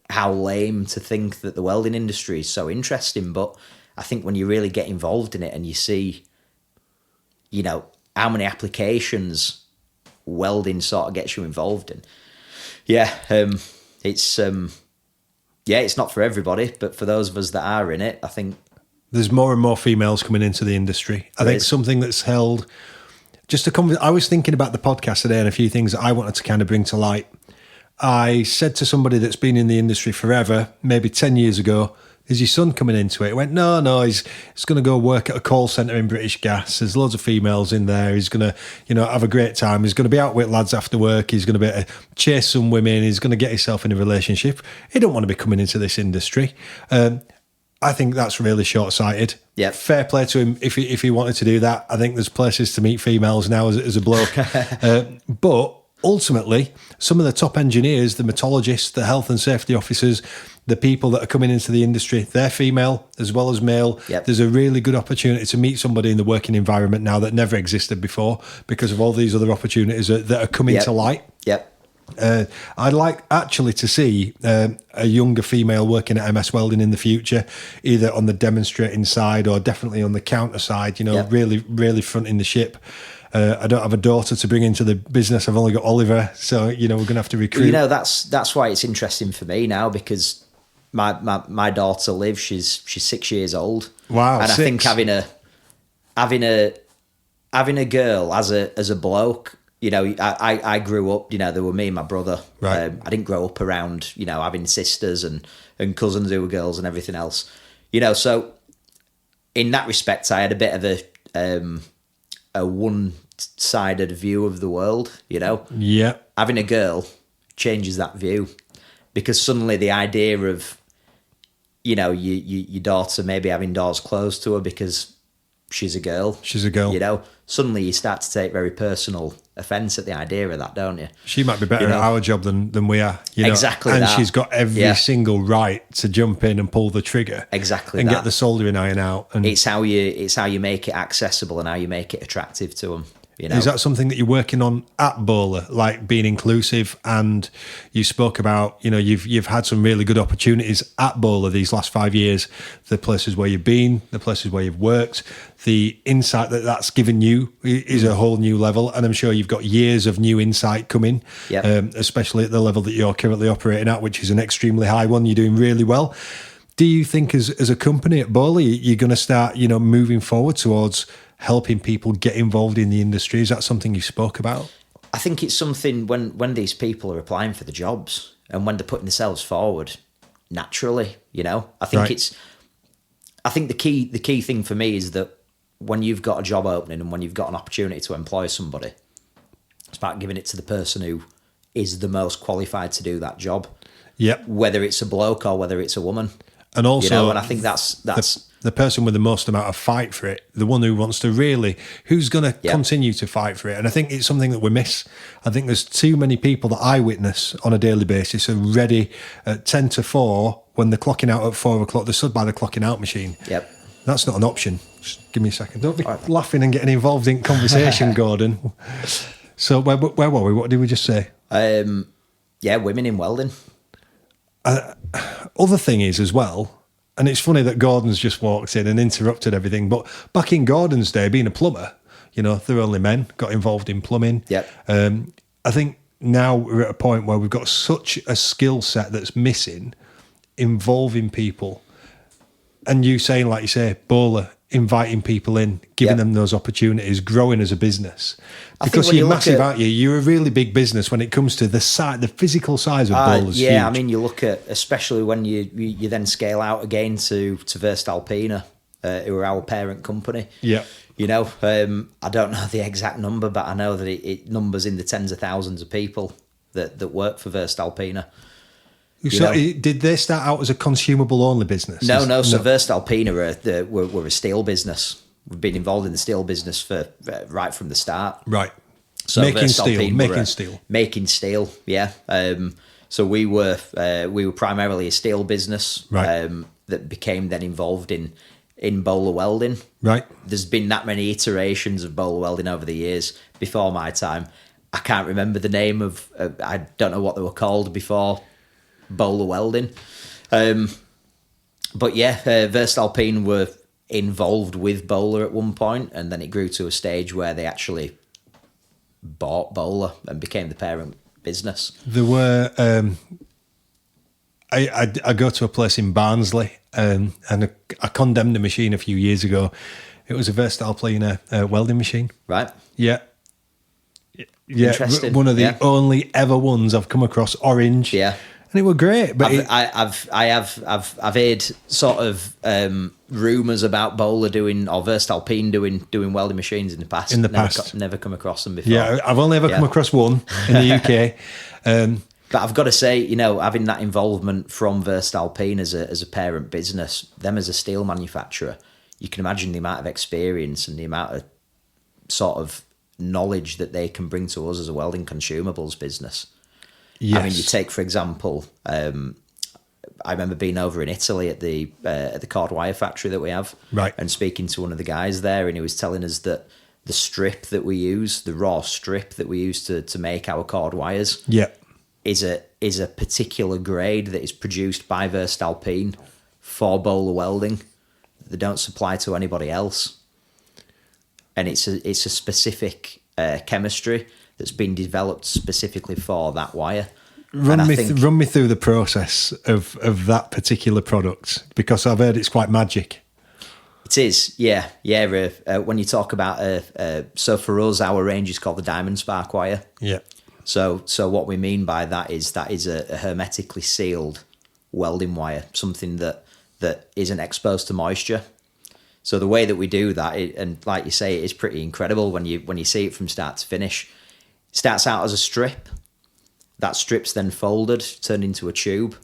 how lame to think that the welding industry is so interesting, but I think when you really get involved in it and you see, you know, how many applications welding sort of gets you involved in, it's not for everybody, but for those of us that are in it, I think there's more and more females coming into the industry. I think something that's held just I was thinking about the podcast today and a few things that I wanted to kind of bring to light. I said to somebody that's been in the industry forever, maybe 10 years ago, is your son coming into it? He went, no, he's going to go work at a call centre in British Gas. There's loads of females in there. He's going to, you know, have a great time. He's going to be out with lads after work. He's going to be able to chase some women. He's going to get himself in a relationship. He don't want to be coming into this industry. I think that's really short-sighted. Yeah, fair play to him if he wanted to do that. I think there's places to meet females now as a bloke. But ultimately, some of the top engineers, the metallurgists, the health and safety officers, the people that are coming into the industry, they're female as well as male. Yep. There's a really good opportunity to meet somebody in the working environment now that never existed before because of all these other opportunities that are coming to light. Yep. I'd like actually to see a younger female working at MS Welding in the future, either on the demonstrating side or definitely on the counter side, really, really fronting the ship. I don't have a daughter to bring into the business. I've only got Oliver. So, we're going to have to recruit. That's why it's interesting for me now, because my daughter Liv, she's 6 years old. Wow. And 6. I think having a girl as a bloke, I grew up, there were me and my brother. Right. I didn't grow up around, having sisters and cousins who were girls and everything else. So in that respect, I had a bit of a one-sided view of the world, Yeah. Having a girl changes that view, because suddenly the idea of, your daughter maybe having doors closed to her because she's a girl. Suddenly you start to take very personal offence at the idea of that, don't you? She might be better at our job than we are. Exactly and that. she's got every single right to jump in and pull the trigger. Exactly and that. get the soldering iron out. And it's how you make it accessible and how you make it attractive to them. Is that something that you're working on at BÖHLER, like being inclusive? And you spoke about, you've had some really good opportunities at BÖHLER these last 5 years, the places where you've been, the places where you've worked, the insight that's given you is a whole new level. And I'm sure you've got years of new insight coming, especially at the level that you're currently operating at, which is an extremely high one. You're doing really well. Do you think as a company at BÖHLER, you're going to start, moving forward towards helping people get involved in the industry? Is that something you spoke about? I think it's something when these people are applying for the jobs and when they're putting themselves forward naturally, I think I think the key thing for me is that when you've got a job opening and when you've got an opportunity to employ somebody, it's about giving it to the person who is the most qualified to do that job. Yep. Whether it's a bloke or whether it's a woman. And also, and I think that's the person with the most amount of fight for it, the one who wants to who's going to continue to fight for it. And I think it's something that we miss. I think there's too many people that I witness on a daily basis are ready at 10 to 4 when they're clocking out at 4 o'clock. They're stood by the clocking out machine. Yep. That's not an option. Just give me a second. Don't be laughing and getting involved in conversation, Gordon. So where were we? What did we just say? Women in welding. Other thing is as well, and it's funny that Gordon's just walked in and interrupted everything, but back in Gordon's day, being a plumber, they're only men, got involved in plumbing. Yep. I think now we're at a point where we've got such a skill set that's missing, involving people. And you saying, like you say, BÖHLER, inviting people in, giving them those opportunities, growing as a business. Because you're massive, aren't you? You're a really big business when it comes to the physical size of BÖHLER's huge. I mean, you look at, especially when you then scale out again to voestalpine, who are our parent company. Yeah. I don't know the exact number, but I know that it numbers in the tens of thousands of people that work for voestalpine. So did they start out as a consumable only business? No. So voestalpine were a steel business. We've been involved in the steel business for right from the start. Right. So making steel. Yeah. So we were primarily a steel business. Right. That became then involved in BÖHLER welding. Right. There's been that many iterations of BÖHLER welding over the years. Before my time, I can't remember the name of. I don't know what they were called before BÖHLER welding. But voestalpine were involved with BÖHLER at one point, and then it grew to a stage where they actually bought BÖHLER and became the parent business. There were I go to a place in Barnsley, and I condemned a machine a few years ago. It was a voestalpine welding machine. Right. Yeah. One of the only ever ones I've come across, orange. Yeah. And it were great, but I've heard sort of rumours about BÖHLER doing or voestalpine doing welding machines in the past. Never come across them before. Yeah, I've only ever come across one in the UK. But I've got to say, having that involvement from voestalpine as a parent business, them as a steel manufacturer, you can imagine the amount of experience and the amount of sort of knowledge that they can bring to us as a welding consumables business. Yes. I mean, you take, for example, I remember being over in Italy at the cord wire factory that we have, right, and speaking to one of the guys there, and he was telling us that the strip that we use, the raw strip that we use to make our cord wires, is a particular grade that is produced by Voestalpine for BÖHLER welding. They don't supply to anybody else, and it's a specific chemistry that's been developed specifically for that wire. Run me through the process of that particular product, because I've heard it's quite magic. It is, yeah. When you talk about so for us, our range is called the Diamond Spark wire. Yeah. So what we mean by that is a hermetically sealed welding wire, something that isn't exposed to moisture. So the way that we do that, and like you say, it is pretty incredible when you see it from start to finish. It starts out as a strip. That strip's then folded, turned into a tube,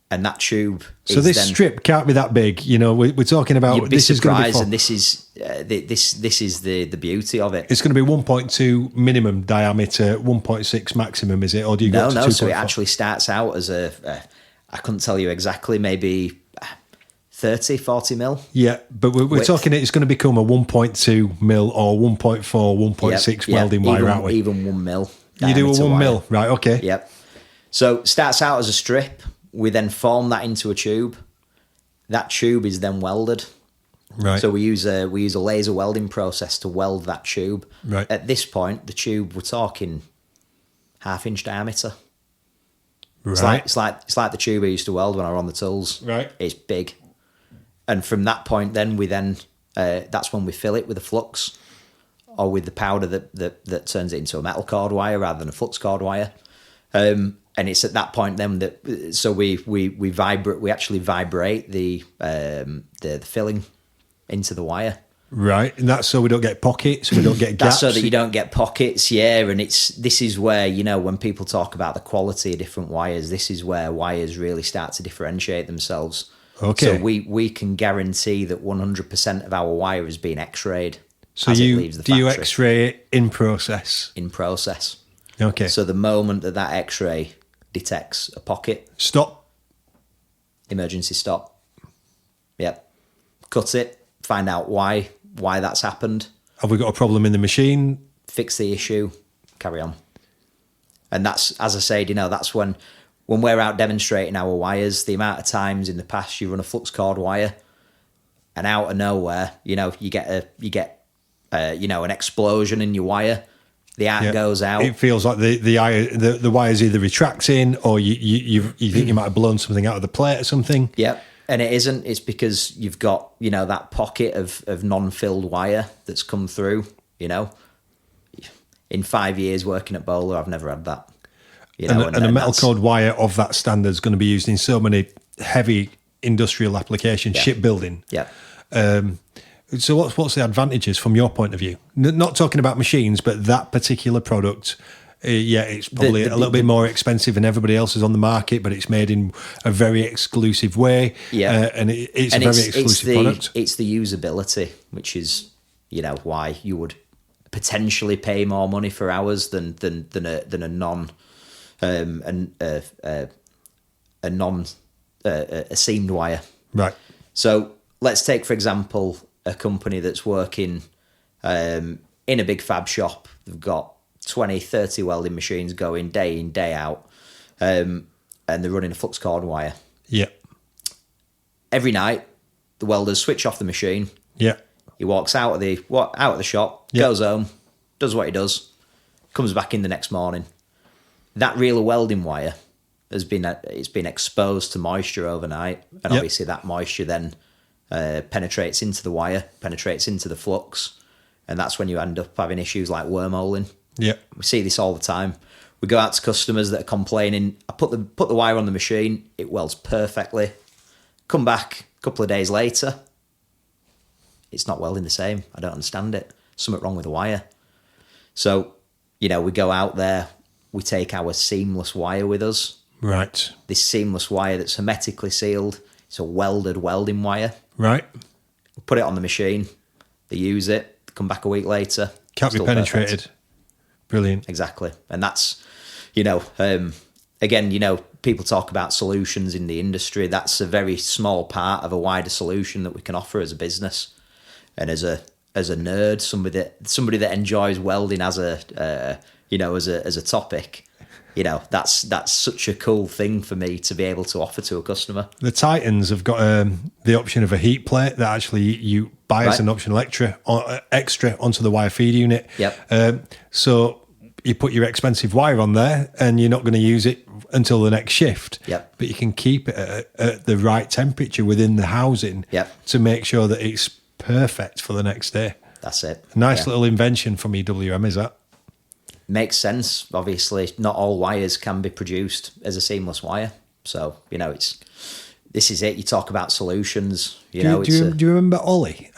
and that tube. So this strip can't be that big. You know, we're talking about. You'd be this surprised, is and this is the beauty of it. It's going to be 1.2 minimum diameter, 1.6 maximum, is it? Or do you go to 2.4? So it actually starts out as I couldn't tell you exactly, maybe 30, 40 mil. Yeah, but we're talking it's going to become a 1.2 mil or 1.4, 1.6 welding wire, aren't we? Even 1 mil. You do a 1 mil, right? Okay. Yep. So starts out as a strip. We then form that into a tube. That tube is then welded. Right. So we use a laser welding process to weld that tube. Right. At this point, the tube, we're talking 1/2 inch diameter. Right. It's like the tube I used to weld when I was on the tools. Right. It's big. And from that point, then that's when we fill it with a flux, or with the powder that turns it into a metal cord wire rather than a flux cord wire. And it's at that point then that we actually vibrate the filling into the wire. Right, and that's so we don't get pockets, we don't get gaps. That's so that you don't get pockets, yeah. And this is where, you know, when people talk about the quality of different wires, this is where wires really start to differentiate themselves. Okay. So we can guarantee that 100% of our wire is being X-rayed. So as it leaves the do you factory. X-ray it in process? In process. Okay. So the moment that X-ray detects a pocket, Stop. emergency stop. Yep. Cut it. Find out why that's happened. Have we got a problem in the machine? Fix the issue. Carry on. And that's, as I said, you know, that's when we're out demonstrating our wires, the amount of times in the past you run a flux cord wire, and out of nowhere, you know, you get an explosion in your wire. The arc goes out. It feels like the wire's either retracting, or you think you might have blown something out of the plate or something. Yep. And it isn't. It's because you've got, you know, that pocket of non-filled wire that's come through. You know, in 5 years working at BÖHLER, I've never had that. You know, and a metal cord wire of that standard is going to be used in so many heavy industrial applications, shipbuilding. Yeah. So what's the advantages from your point of view? Not talking about machines, but that particular product. It's probably a little bit more expensive than everybody else is on the market, but it's made in a very exclusive way. Yeah. And it's a very exclusive product. It's the usability, which is, you know, why you would potentially pay more money for ours than a seamed wire. Right. So let's take, for example, a company that's working in a big fab shop. They've got 20, 30 welding machines going day in, day out, and they're running a flux cord wire. Yeah. Every night, the welders switch off the machine. Yeah. He walks out of the shop, goes home, does what he does, comes back in the next morning. That reel of welding wire it's been exposed to moisture overnight, and obviously that moisture then penetrates into the wire, penetrates into the flux, and that's when you end up having issues like wormholing. Yeah, we see this all the time. We go out to customers that are complaining. I put the wire on the machine, it welds perfectly. Come back a couple of days later, it's not welding the same. I don't understand it. Something wrong with the wire. So, you know, we go out there, we take our seamless wire with us. Right. This seamless wire that's hermetically sealed. It's a welded welding wire. Right. We put it on the machine. They use it. Come back a week later. Can't be penetrated. Perfect. Brilliant. Exactly. And that's, you know, again, you know, people talk about solutions in the industry. That's a very small part of a wider solution that we can offer as a business. And as a nerd, somebody that enjoys welding as a as a topic. That's such a cool thing for me to be able to offer to a customer. The Titans have got the option of a heat plate that actually you buy as an optional extra onto the wire feed unit. Yep. So you put your expensive wire on there and you're not going to use it until the next shift. Yep. But you can keep it at the right temperature within the housing to make sure that it's perfect for the next day. That's it. Nice little invention from EWM, is that? Makes sense. Obviously, not all wires can be produced as a seamless wire. So, this is it. You talk about solutions. Do you remember Ollie?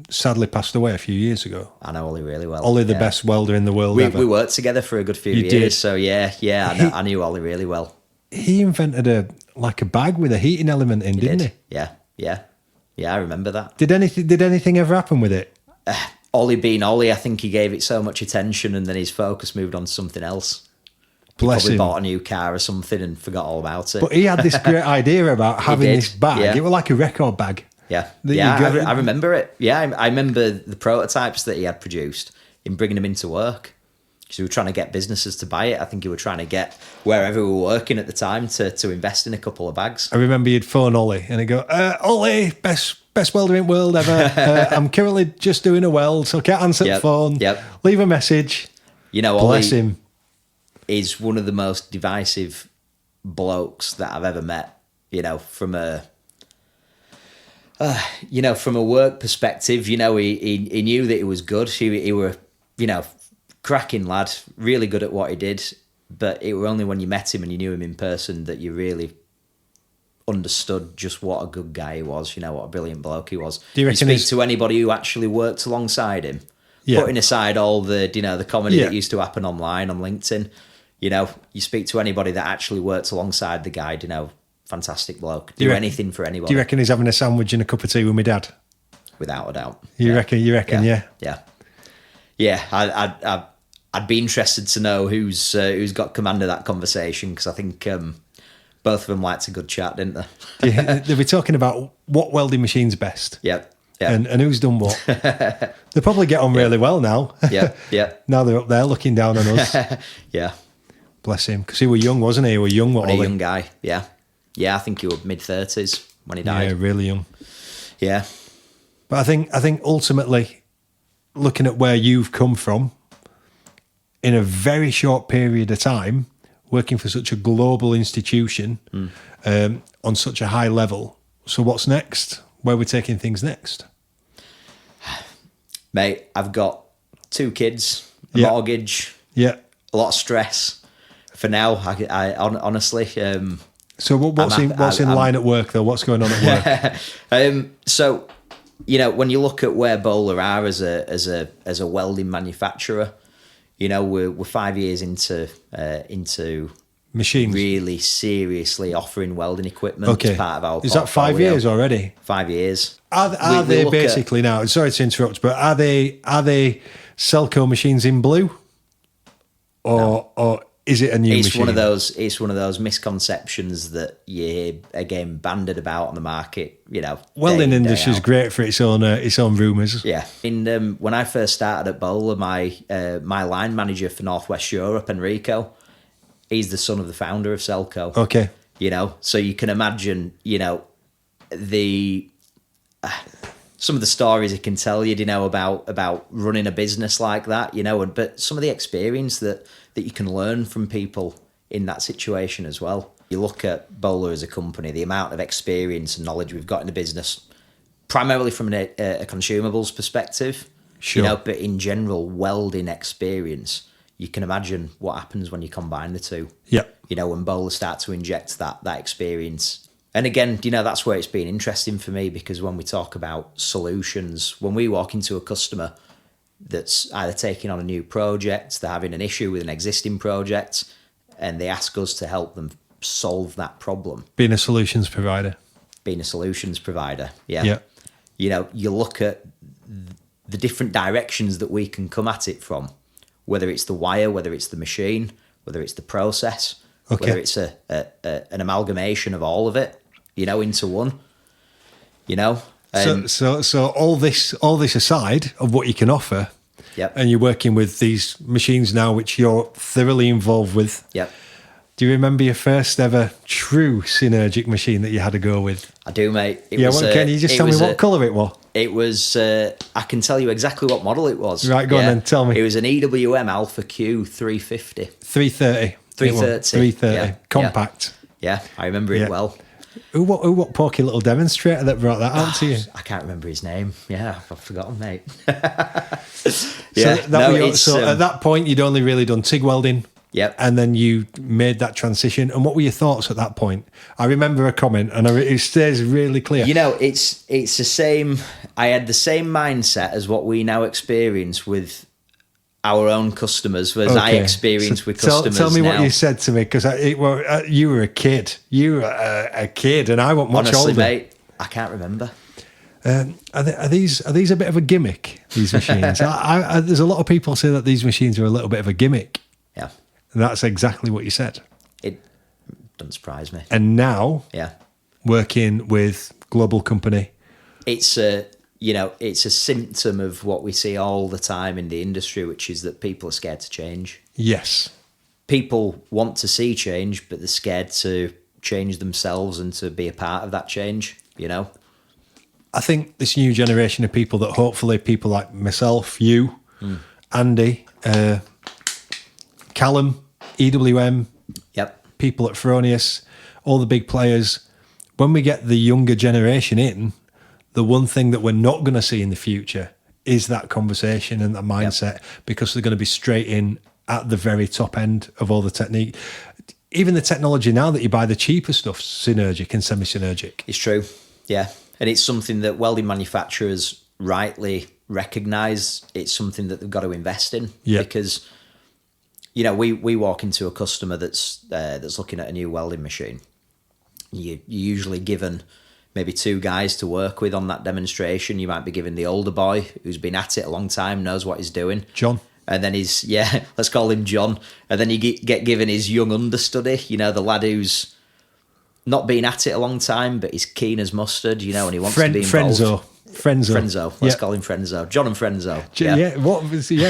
Sadly passed away a few years ago. I know Ollie really well. Ollie, the best welder in the world ever. We worked together for a good few years. Did. So, I knew Ollie really well. He invented a bag with a heating element in, didn't he? Yeah, I remember that. Did anything ever happen with it? Ollie being Ollie, I think he gave it so much attention and then his focus moved on to something else. Bless him. Probably bought a new car or something and forgot all about it. But he had this great idea about having this bag. Yeah. It was like a record bag. Yeah, I remember it. Yeah, I remember the prototypes that he had produced in bringing them into work. So we were trying to get businesses to buy it. I think he were trying to get wherever we were working at the time to invest in a couple of bags. I remember you'd phone Ollie and he'd go, Ollie, best welder in the world ever. I'm currently just doing a weld, so I can't answer the phone. Yep. Leave a message. Bless him. Is one of the most divisive blokes that I've ever met. From a work perspective, he knew that he was good. He were, cracking lad, really good at what he did. But it were only when you met him and you knew him in person that you really understood just what a good guy he was, what a brilliant bloke he was. Do you reckon speak to anybody who actually worked alongside him, putting aside all the, the comedy that used to happen online on LinkedIn, you speak to anybody that actually worked alongside the guy, fantastic bloke. Do anything for anybody. Do you reckon he's having a sandwich and a cup of tea with my dad? Without a doubt. You reckon, yeah. Yeah, I'd be interested to know who's got command of that conversation, because I think both of them liked a good chat, didn't they? They'll be talking about what welding machine's best. Yep. And who's done what. They probably get on really well now. Yeah. Now they're up there looking down on us. Yeah. Bless him. Because he was young, wasn't he? He was young, a young guy, yeah. Yeah, I think he was mid-30s when he died. Yeah, really young. Yeah. But I think ultimately, looking at where you've come from, in a very short period of time, working for such a global institution on such a high level. So what's next? Where are we taking things next? Mate, I've got 2 kids, a mortgage, a lot of stress. For now, I honestly... so what's in line at work, though? What's going on at work? So, when you look at where BÖHLER are as a welding manufacturer, we're 5 years into machines, really seriously offering welding equipment as part of our portfolio. Is that 5 years already? 5 years. Are they basically now? Sorry to interrupt, but are they Selco machines in blue, or is it a new machine? It's one of those misconceptions that you hear again banded about on the market. Welding industry is great for its own rumours. Yeah. When I first started at BÖHLER, my line manager for Northwest Europe, Enrico, he's the son of the founder of Selco. Okay. So you can imagine, some of the stories it can tell you, about running a business like that, but some of the experience that you can learn from people in that situation as well. You look at BÖHLER as a company, the amount of experience and knowledge we've got in the business, primarily from a consumables perspective, sure. But in general, welding experience, you can imagine what happens when you combine the two. Yeah. When BÖHLER start to inject that experience. And again, that's where it's been interesting for me, because when we talk about solutions, when we walk into a customer that's either taking on a new project, they're having an issue with an existing project, and they ask us to help them solve that problem. Being a solutions provider, yeah. You look at the different directions that we can come at it from, whether it's the wire, whether it's the machine, whether it's the process, whether it's an amalgamation of all of it, into one, So all this aside of what you can offer, Yep. And you're working with these machines now, which you're thoroughly involved with. Yep. Do you remember your first ever true synergic machine that you had to go with? I do, mate. Can you just tell me what colour it was? It was, I can tell you exactly what model it was. Right, go on then, tell me. It was an EWM Alpha Q 350. 330. 330. 330. Yeah. Compact. Yeah, I remember it well. Who what porky little demonstrator that brought that out to you? I can't remember his name. Yeah, I've forgotten, mate. So at that point, you'd only really done TIG welding. Yep. And then you made that transition. And what were your thoughts at that point? I remember a comment, and it stays really clear. You know, it's the same. I had the same mindset as what we now experience with our own customers, as I experience with customers. Tell me now. what you said to me, because you were a kid. You were a kid, and I wasn't much Honestly, older. mate, I can't remember. Are these a bit of a gimmick? These machines. There's a lot of people say that these machines are a little bit of a gimmick. Yeah. And that's exactly what you said. It doesn't surprise me. And now, yeah, working with global company, it's a symptom of what we see all the time in the industry, which is that people are scared to change. Yes, people want to see change, but they're scared to change themselves and to be a part of that change. You know, I think this new generation of people that hopefully people like myself, you, Andy. Callum, EWM, people at Fronius, all the big players. When we get the younger generation in, the one thing that we're not going to see in the future is that conversation and that mindset, because they're going to be straight in at the very top end of all the technique. Even the technology now that you buy, the cheaper stuff, synergic and semi-synergic. It's true, yeah. And it's something that welding manufacturers rightly recognise. It's something that they've got to invest in, because... You know, we walk into a customer that's looking at a new welding machine. You're usually given maybe two guys to work with on that demonstration. You might be given the older boy who's been at it a long time, knows what he's doing. John. And then let's call him John. And then you get given his young understudy, you know, the lad who's not been at it a long time, but he's keen as mustard, you know, and he wants to be involved. Frenzo. Let's call him Frenzo. John and Frenzo.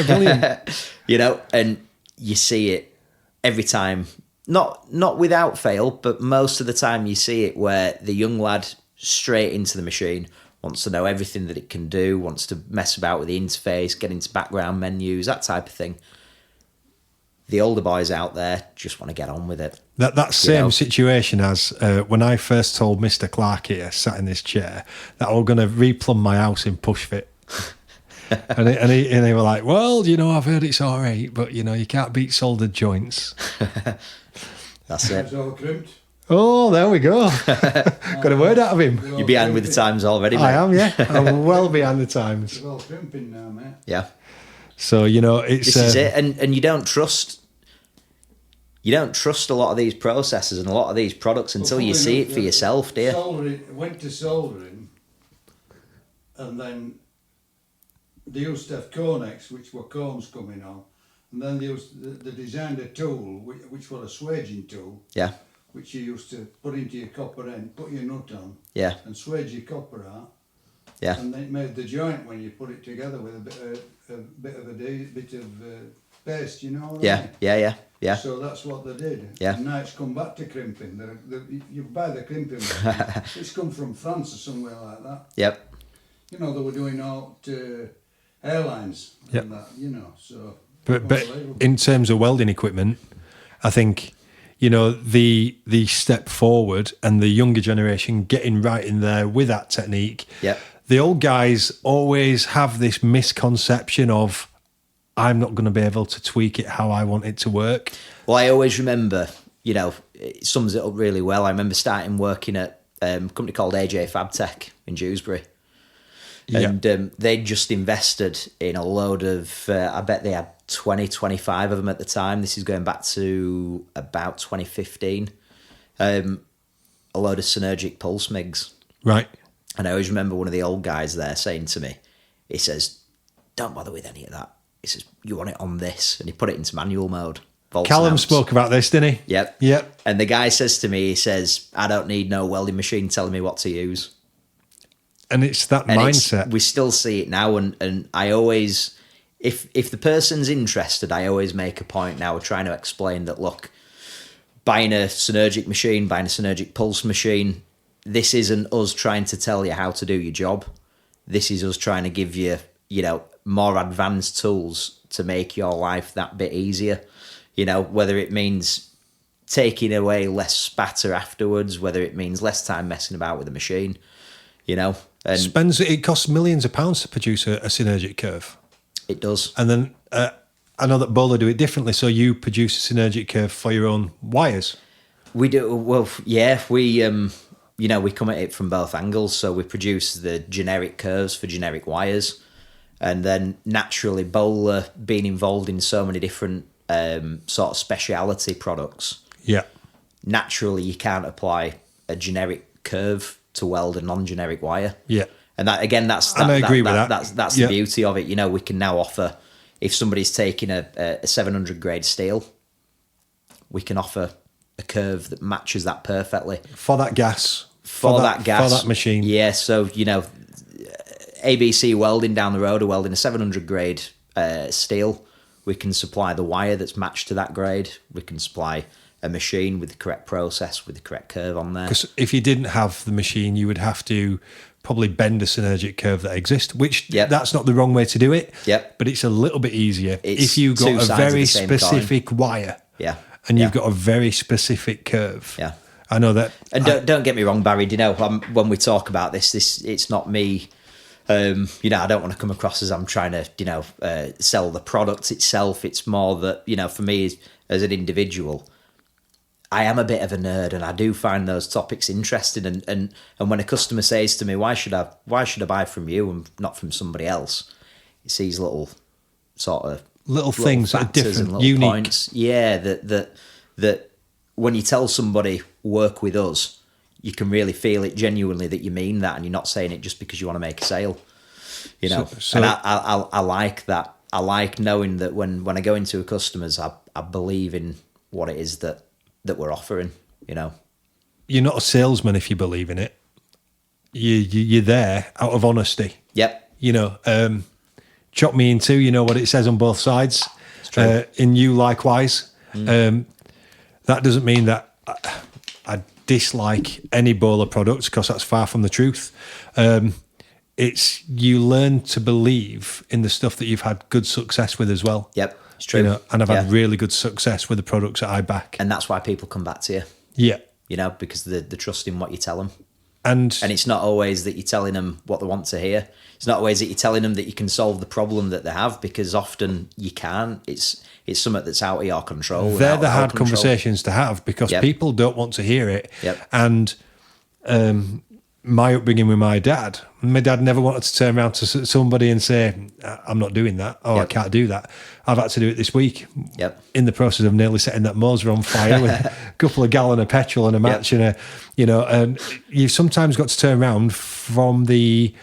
Brilliant. You know, and... You see it every time, not without fail, but most of the time you see it where the young lad straight into the machine, wants to know everything that it can do, wants to mess about with the interface, get into background menus, that type of thing. The older boys out there just want to get on with it. That same situation as when I first told Mr. Clark here, sat in this chair, that I was going to replumb my house in push fit. and they were like, well, you know, I've heard it's all right, but, you know, you can't beat soldered joints. That's it. It's all crimped. Oh, there we go. Got a word out of him. You're behind with the times already, mate. I am, yeah. I'm well behind the times. It's all crimping now, mate. Yeah. So, you know, it's... This is it. And you don't trust... You don't trust a lot of these processes and a lot of these products until you see it for yourself, do you? Went to soldering, and then... They used to have Conex, which were cones coming on, and then they designed a tool, which was a swaging tool. Yeah. Which you used to put into your copper end, put your nut on. Yeah. And swage your copper out. Yeah. And it made the joint when you put it together with a bit of paste, you know what I mean? Yeah. So that's what they did. Yeah. And now it's come back to crimping. You buy the crimping, it's come from France or somewhere like that. Yep. You know, they were doing out airlines and that, you know, so... But in terms of welding equipment, I think, you know, the step forward and the younger generation getting right in there with that technique. Yep. The old guys always have this misconception of, I'm not going to be able to tweak it how I want it to work. Well, I always remember, you know, it sums it up really well. I remember starting working at a company called AJ Fabtech in Dewsbury. And they'd just invested in a load of, I bet they had 20, 25 of them at the time. This is going back to about 2015. A load of synergic pulse MIGs. Right. And I always remember one of the old guys there saying to me, he says, don't bother with any of that. He says, you want it on this. And he put it into manual mode. Callum spoke about this, didn't he? Yep. And the guy says to me, he says, I don't need no welding machine telling me what to use. And it's that mindset. We still see it now, and I always, if the person's interested, I always make a point now of trying to explain that, look, buying a Synergic machine, buying a Synergic pulse machine, this isn't us trying to tell you how to do your job. This is us trying to give you, more advanced tools to make your life that bit easier. Whether it means taking away less spatter afterwards, whether it means less time messing about with the machine, And it costs millions of pounds to produce a Synergic curve. It does. And then I know that BÖHLER do it differently. So you produce a Synergic curve for your own wires. We do. Well, yeah, we come at it from both angles. So we produce the generic curves for generic wires. And then naturally, BÖHLER being involved in so many different sort of speciality products. Yeah. Naturally, you can't apply a generic curve to weld a non-generic wire. Yeah. And that, again, I agree with that. That's the beauty of it. We can now offer, if somebody's taking a 700 grade steel, we can offer a curve that matches that perfectly. For that gas. For that gas. For that machine. Yeah, so, ABC Welding down the road are welding a 700 grade steel. We can supply the wire that's matched to that grade. We can supply a machine with the correct process, with the correct curve on there. Because if you didn't have the machine, you would have to probably bend a Synergic curve that exists, which that's not the wrong way to do it. Yep. But it's a little bit easier if you've got a very specific wire. Yeah. And you've got a very specific curve. Yeah. I know that. And don't get me wrong, Barry. When we talk about this, it's not me. I don't want to come across as I'm trying to, sell the product itself. It's more that, for me as an individual, I am a bit of a nerd, and I do find those topics interesting. And when a customer says to me, "Why should I buy from you and not from somebody else?" It's these little sort of little things that are different, and unique points. Yeah, that when you tell somebody work with us, you can really feel it genuinely that you mean that, and you're not saying it just because you want to make a sale. So, and I like that. I like knowing that when I go into a customer's, I believe in what it is that we're offering. You're not a salesman if you believe in it. You're there out of honesty. Yep. Chop me in two. You know what it says on both sides. It's true. In you likewise. That doesn't mean that I dislike any BÖHLER products, because that's far from the truth. It's you learn to believe in the stuff that you've had good success with as well. Yep, it's true. And I've had really good success with the products that I back. And that's why people come back to you. Yeah. Because they trust in what you tell them. And it's not always that you're telling them what they want to hear. It's not always that you're telling them that you can solve the problem that they have, because often you can't. It's something that's out of your control. They're the hard conversations to have, because people don't want to hear it. Yep. And my upbringing with my dad never wanted to turn around to somebody and say, "I'm not doing that," or "I can't do that. I've had to do it this week." Yep. In the process of nearly setting that Moser on fire with a couple of gallon of petrol and a match and and you've sometimes got to turn around from the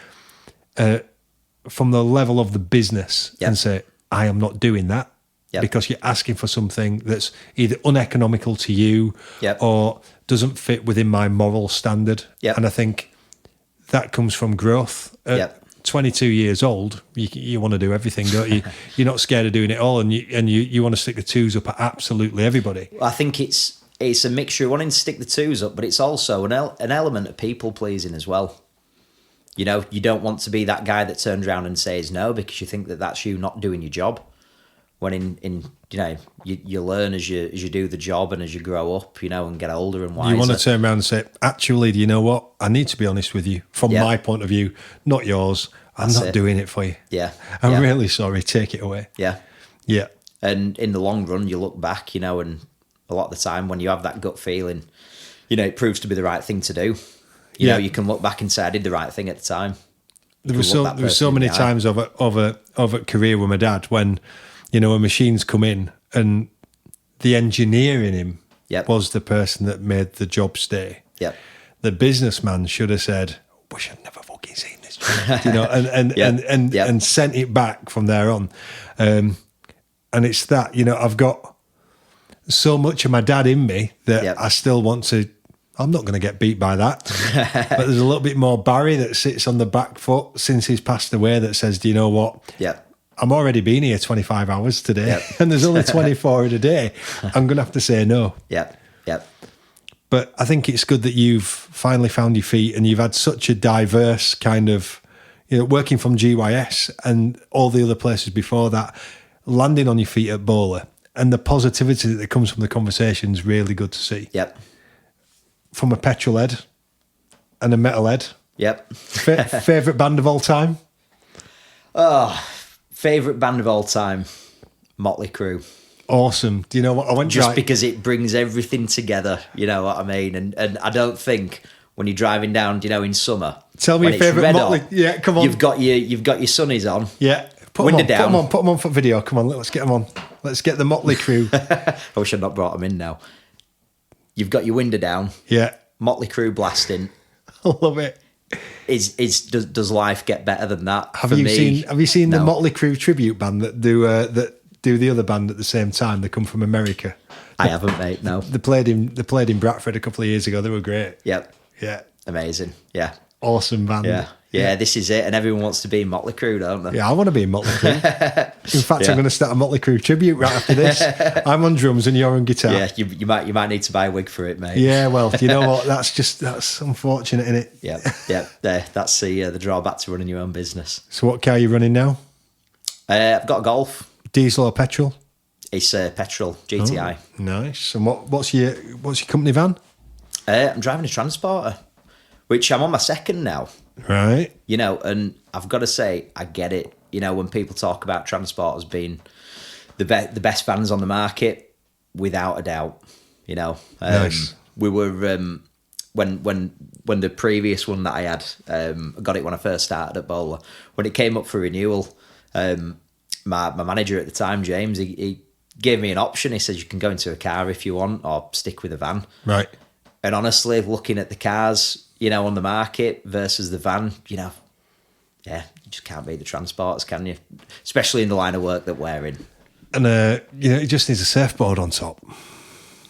level of the business and say, "I am not doing that." Because you're asking for something that's either uneconomical to you or doesn't fit within my moral standard. And I think that comes from growth. At 22 years old, you want to do everything, don't you? You're not scared of doing it all, and you want to stick the twos up at absolutely everybody. I think it's a mixture of wanting to stick the twos up, but it's also an element of people pleasing as well. You don't want to be that guy that turns around and says no because you think that that's you not doing your job. When you learn as you do the job and as you grow up, and get older and wiser. You want to turn around and say, "Actually, do you know what? I need to be honest with you from my point of view, not yours. I'm not doing it for you. Yeah, I'm really sorry. Take it away." Yeah. And in the long run, you look back, and a lot of the time when you have that gut feeling, it proves to be the right thing to do. You can look back and say, "I did the right thing at the time." There were so many times of a career with my dad when. When machines come in and the engineer in him was the person that made the job stay. The businessman should have said, "Wish I'd never fucking seen this job," and sent it back from there on. And it's that, I've got so much of my dad in me that I still want to. I'm not going to get beat by that. But there's a little bit more Barry that sits on the back foot since he's passed away that says, "Do you know what? I'm already been here 25 hours today, Yep. and there's only 24 in a day. I'm going to have to say no. Yep. But I think it's good that you've finally found your feet, and you've had such a diverse kind of, working from GYS and all the other places before that, landing on your feet at BÖHLER, and the positivity that comes from the conversation is really good to see. Yep. From a petrol head and a metal head. Yep. Favourite band of all time? Favourite band of all time, Motley Crue. Awesome. Do you know what I went Just because it brings everything together, you know what I mean? And I don't think when you're driving down, in summer. Tell me your favourite Motley. Yeah, come on. You've got your sunnies on. Yeah. Window down. Put them on for video. Come on, let's get them on. Let's get the Motley Crue. I wish I'd not brought them in now. You've got your window down. Yeah. Motley Crue blasting. I love it. Does life get better than that? Have you seen No. the Motley Crue tribute band that do the other band at the same time? They come from America. I haven't, mate. No. They played in Bradford a couple of years ago. They were great. Yep. Yeah. Amazing. Yeah. Awesome band. Yeah. This is it, and everyone wants to be in Motley Crue, don't they? Yeah, I want to be in Motley Crue. In fact, Yeah. I'm going to start a Motley Crue tribute right after this. I'm on drums and you're on guitar. Yeah, you might need to buy a wig for it, mate. Yeah, well, you know what? That's unfortunate, isn't it? Yeah. That's the drawback to running your own business. So what car are you running now? I've got a Golf. Diesel or petrol? It's petrol GTI. Oh, nice. And what's your company van? I'm driving a transporter, which I'm on my second now. Right. And I've got to say, I get it. When people talk about transporters being the best vans on the market, without a doubt. Nice. We were when the previous one that I had, I got it when I first started at BÖHLER. When it came up for renewal, my manager at the time, James, he gave me an option. He said, you can go into a car if you want, or stick with a van. Right. And honestly, looking at the cars, on the market versus the van, you just can't beat the transporters, can you? Especially in the line of work that we're in. And it just needs a surfboard on top.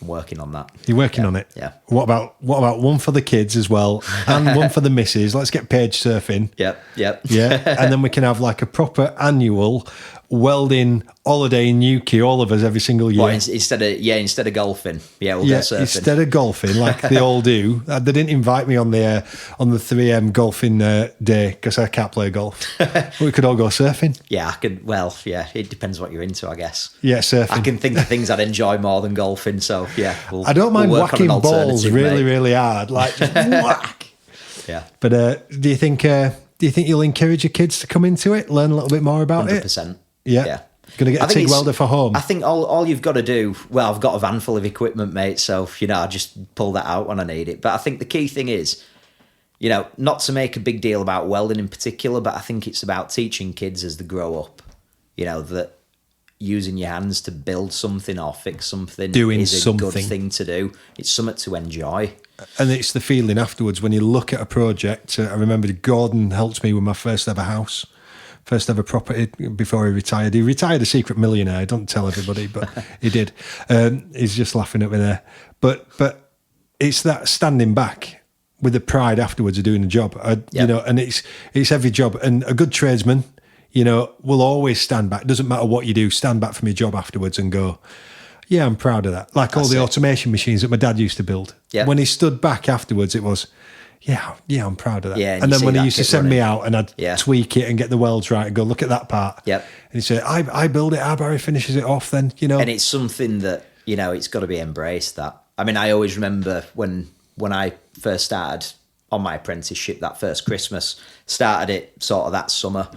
I'm working on that. You're working on it. Yeah. What about one for the kids as well, and one for the missus? Let's get Paige surfing. Yep. Yeah, and then we can have like a proper annual welding holiday in Newquay, all of us every single year. Well, instead of golfing, we'll go surfing. Instead of golfing like they all do. They didn't invite me on the 3M golfing day because I can't play golf. We could all go surfing. Yeah, I could. Well, yeah, it depends what you're into, I guess. Yeah, surfing. I can think of things I'd enjoy more than golfing. So yeah, I don't mind we'll work on whacking an balls alternative, really, mate. really hard, like just whack. Yeah, But do you think you'll encourage your kids to come into it, learn a little bit more about 100%. it? Yeah. Going to get a TIG welder for home. I think all you've got to do, well, I've got a van full of equipment, mate, so, I just pull that out when I need it. But I think the key thing is, not to make a big deal about welding in particular, but I think it's about teaching kids as they grow up, that using your hands to build something or fix something is a good thing to do. It's something to enjoy. And it's the feeling afterwards when you look at a project. I remember Gordon helped me with my first ever house. First ever property before he retired. He retired a secret millionaire. I don't tell everybody, but he did. He's just laughing at me there. But it's that standing back with the pride afterwards of doing the job. And it's every job. And a good tradesman, will always stand back. Doesn't matter what you do, stand back from your job afterwards and go, yeah, I'm proud of that. Like all the automation machines that my dad used to build. Yep. When he stood back afterwards, it was, yeah, I'm proud of that. Yeah, and then when he used to send me out and I'd tweak it and get the welds right and go, look at that part. Yep. And he'd say, I build it, Barry finishes it off then, And it's something that, it's got to be embraced, that. I mean, I always remember when I first started on my apprenticeship, that first Christmas, started it sort of that summer.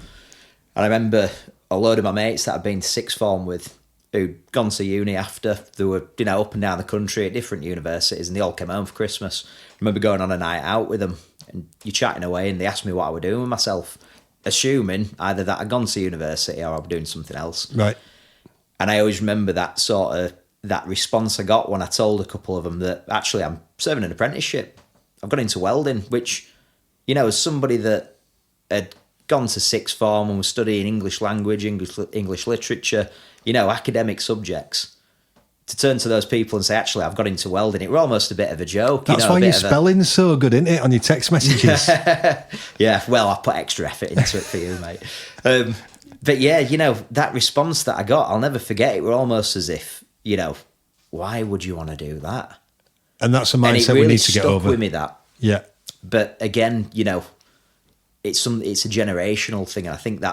And I remember a load of my mates that I'd been to sixth form with, who'd gone to uni after. They were, up and down the country at different universities, and they all came home for Christmas. I remember going on a night out with them, and you're chatting away, and they asked me what I was doing with myself, assuming either that I'd gone to university or I was doing something else. Right. And I always remember that response I got when I told a couple of them that actually I'm serving an apprenticeship. I've got into welding, which, as somebody that had gone to sixth form and was studying English language, English literature, academic subjects, to turn to those people and say, actually, I've got into welding, it were almost a bit of a joke. That's why your spelling's so good, isn't it, on your text messages? Yeah, well, I put extra effort into it for you, mate. But yeah, that response that I got, I'll never forget. It were almost as if, why would you want to do that? And that's a mindset and it really we need to get over. With me that. Yeah. But again, it's a generational thing, and I think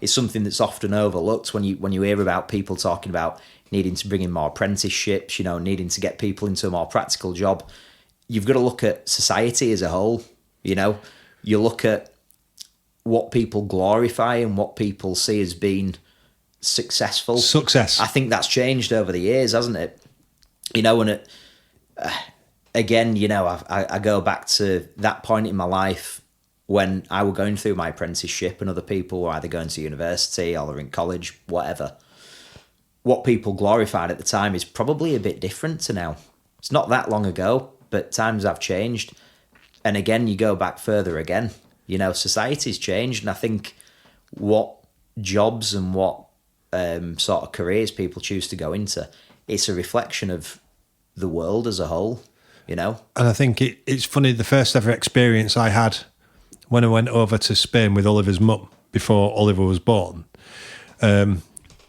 it's something that's often overlooked when you hear about people talking about needing to bring in more apprenticeships, needing to get people into a more practical job. You've got to look at society as a whole. You look at what people glorify and what people see as being successful. Success. I think that's changed over the years, hasn't it? And again, I go back to that point in my life when I was going through my apprenticeship and other people were either going to university or they're in college, whatever. What people glorified at the time is probably a bit different to now. It's not that long ago, but times have changed. And again, you go back further again, society's changed. And I think what jobs and what sort of careers people choose to go into, it's a reflection of the world as a whole, And I think it's funny, the first ever experience I had when I went over to Spain with Oliver's mum before Oliver was born, there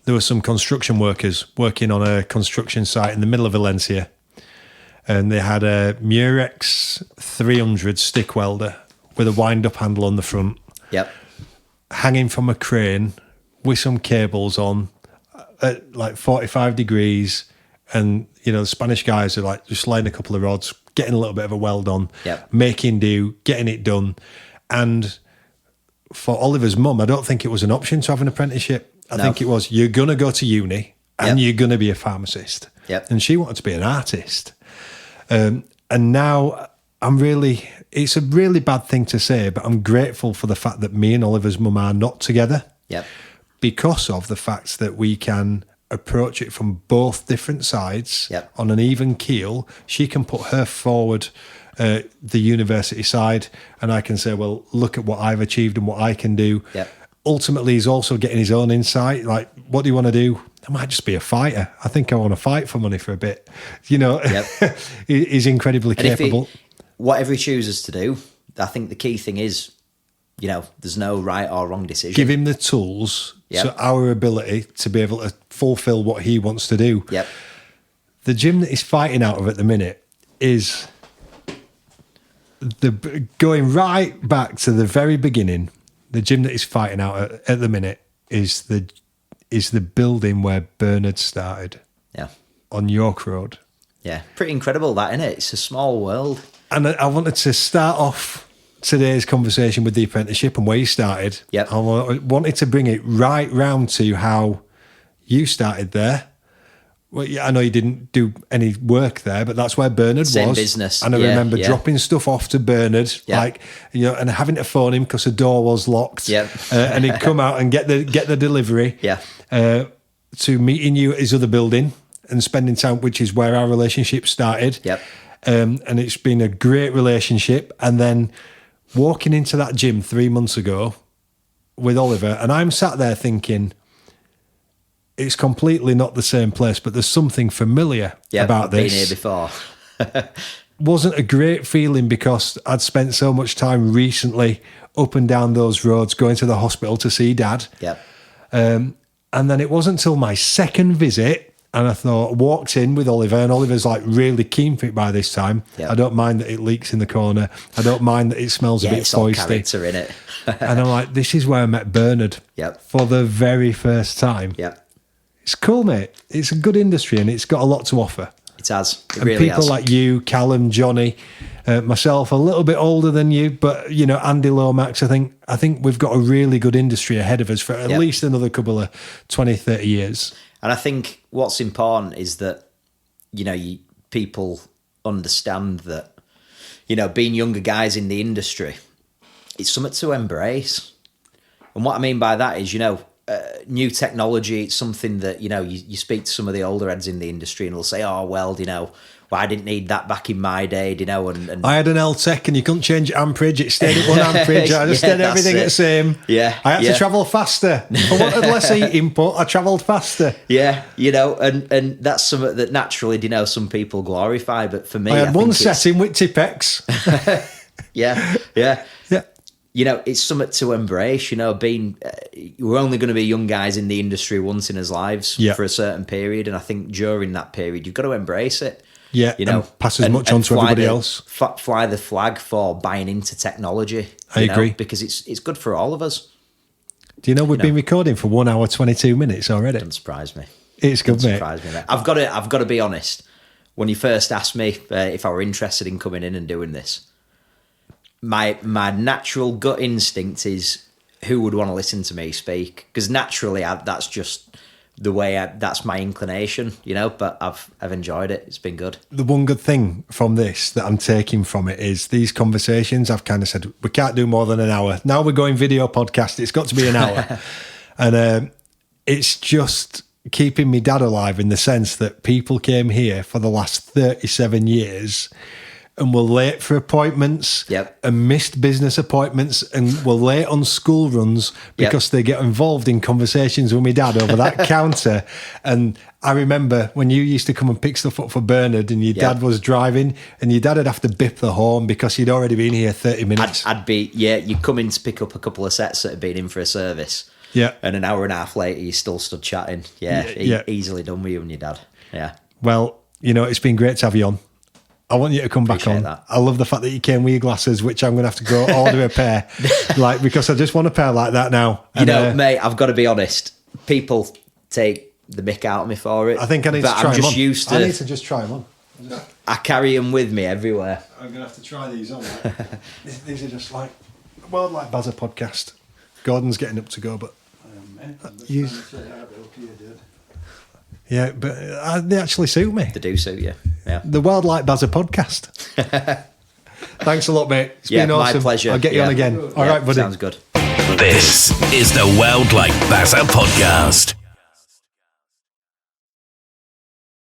were some construction workers working on a construction site in the middle of Valencia, and they had a Murex 300 stick welder with a wind-up handle on the front. Yep. Hanging from a crane with some cables on at like 45 degrees. And, the Spanish guys are like just laying a couple of rods, getting a little bit of a weld on, making do, getting it done. And for Oliver's mum, I don't think it was an option to have an apprenticeship. I think it was, you're going to go to uni and you're going to be a pharmacist. Yep. And she wanted to be an artist. And now it's a really bad thing to say, but I'm grateful for the fact that me and Oliver's mum are not together. Yep. Because of the fact that we can approach it from both different sides on an even keel. She can put her forward the university side, and I can say, well, look at what I've achieved and what I can do. Ultimately, he's also getting his own insight. Like, what do you want to do? I might just be a fighter. I think I want to fight for money for a bit. He's incredibly capable. Whatever he chooses to do, I think the key thing is, there's no right or wrong decision. Give him the tools, so our ability to be able to fulfill what he wants to do. The gym that he's fighting out of at the minute is going right back to the very beginning. The gym that he's fighting out at the minute is the building where Bernard started. On York Road. Pretty incredible that, isn't it? It's a small world. And I wanted to start off today's conversation with the apprenticeship and where you started. I wanted to bring it right round to how you started there. Well, I know you didn't do any work there, but that's where Bernard Same was. Business. And I remember dropping stuff off to Bernard, and having to phone him because the door was locked. And he'd come out and get the delivery. To meeting you at his other building and spending time, which is where our relationship started. And it's been a great relationship. And then walking into that gym 3 months ago with Oliver, and I'm sat there thinking, it's completely not the same place, but there's something familiar about this. I've been here before. Wasn't a great feeling because I'd spent so much time recently up and down those roads going to the hospital to see Dad. And then it wasn't until my second visit, and I walked in with Oliver, and Oliver's like really keen for it by this time. I don't mind that it leaks in the corner. I don't mind that it smells a bit it's all foisty. character in it. And I'm like, this is where I met Bernard for the very first time. It's cool, mate. It's a good industry and it's got a lot to offer. It has. It and really people has. like you, Callum, Johnny, myself, a little bit older than you, but Andy Lomax, I think we've got a really good industry ahead of us for at least another couple of 20, 30 years. And I think what's important is that, people understand that, being younger guys in the industry, it's something to embrace. And what I mean by that is, new technology, it's something that, you speak to some of the older heads in the industry and they'll say, oh, well, I didn't need that back in my day, and I had an L-Tech and you couldn't change amperage, it stayed at 1 amperage, I just did everything the same. I had to travel faster. I wanted less heat input, I travelled faster. And that's something that naturally, some people glorify, but for me, I had one setting with Tipex. you know, it's something to embrace. You know, we're only going to be young guys in the industry once in our lives for a certain period, and I think during that period, you've got to embrace it. Yeah, you know, and pass as much on to everybody else. Fly the flag for buying into technology. I agree, because it's good for all of us. Do you know we've been recording for 1 hour 22 minutes already? Doesn't surprise me. It's good, mate. Surprise me, mate. I've got to be honest. When you first asked me if I were interested in coming in and doing this, my natural gut instinct is who would want to listen to me speak? Because naturally, that's just the way. That's my inclination, you know. But I've enjoyed it. It's been good. The one good thing from this that I'm taking from it is these conversations. I've kind of said we can't do more than an hour. Now we're going video podcast. It's got to be an hour, and it's just keeping me dad alive in the sense that people came here for the last 37 years and were late for appointments and missed business appointments and were late on school runs because they get involved in conversations with my dad over that counter. And I remember when you used to come and pick stuff up for Bernard and your dad was driving and your dad would have to bip the horn because he'd already been here 30 minutes. You'd come in to pick up a couple of sets that had been in for a service. Yeah. And an hour and a half later, you still stood chatting. Easily done with you and your dad. Yeah. Well, you know, it's been great to have you on. I want you to come back on. That. I love the fact that you came with your glasses, which I'm going to have to go order a pair, because I just want a pair like that now. And, you know, mate, I've got to be honest. People take the mick out of me for it. I think I need to try I'm them just on. used to. I need to just try them on. I carry them with me everywhere. I'm going to have to try these on. These are just like World Like Bazza podcast. Gordon's getting up to go, but yeah, but they actually suit me. They do suit you. Yeah. The World Like Bazza podcast. Thanks a lot, mate. It's been awesome. My pleasure. I'll get you on again. All right, buddy. Sounds good. This is the World Like Bazza podcast.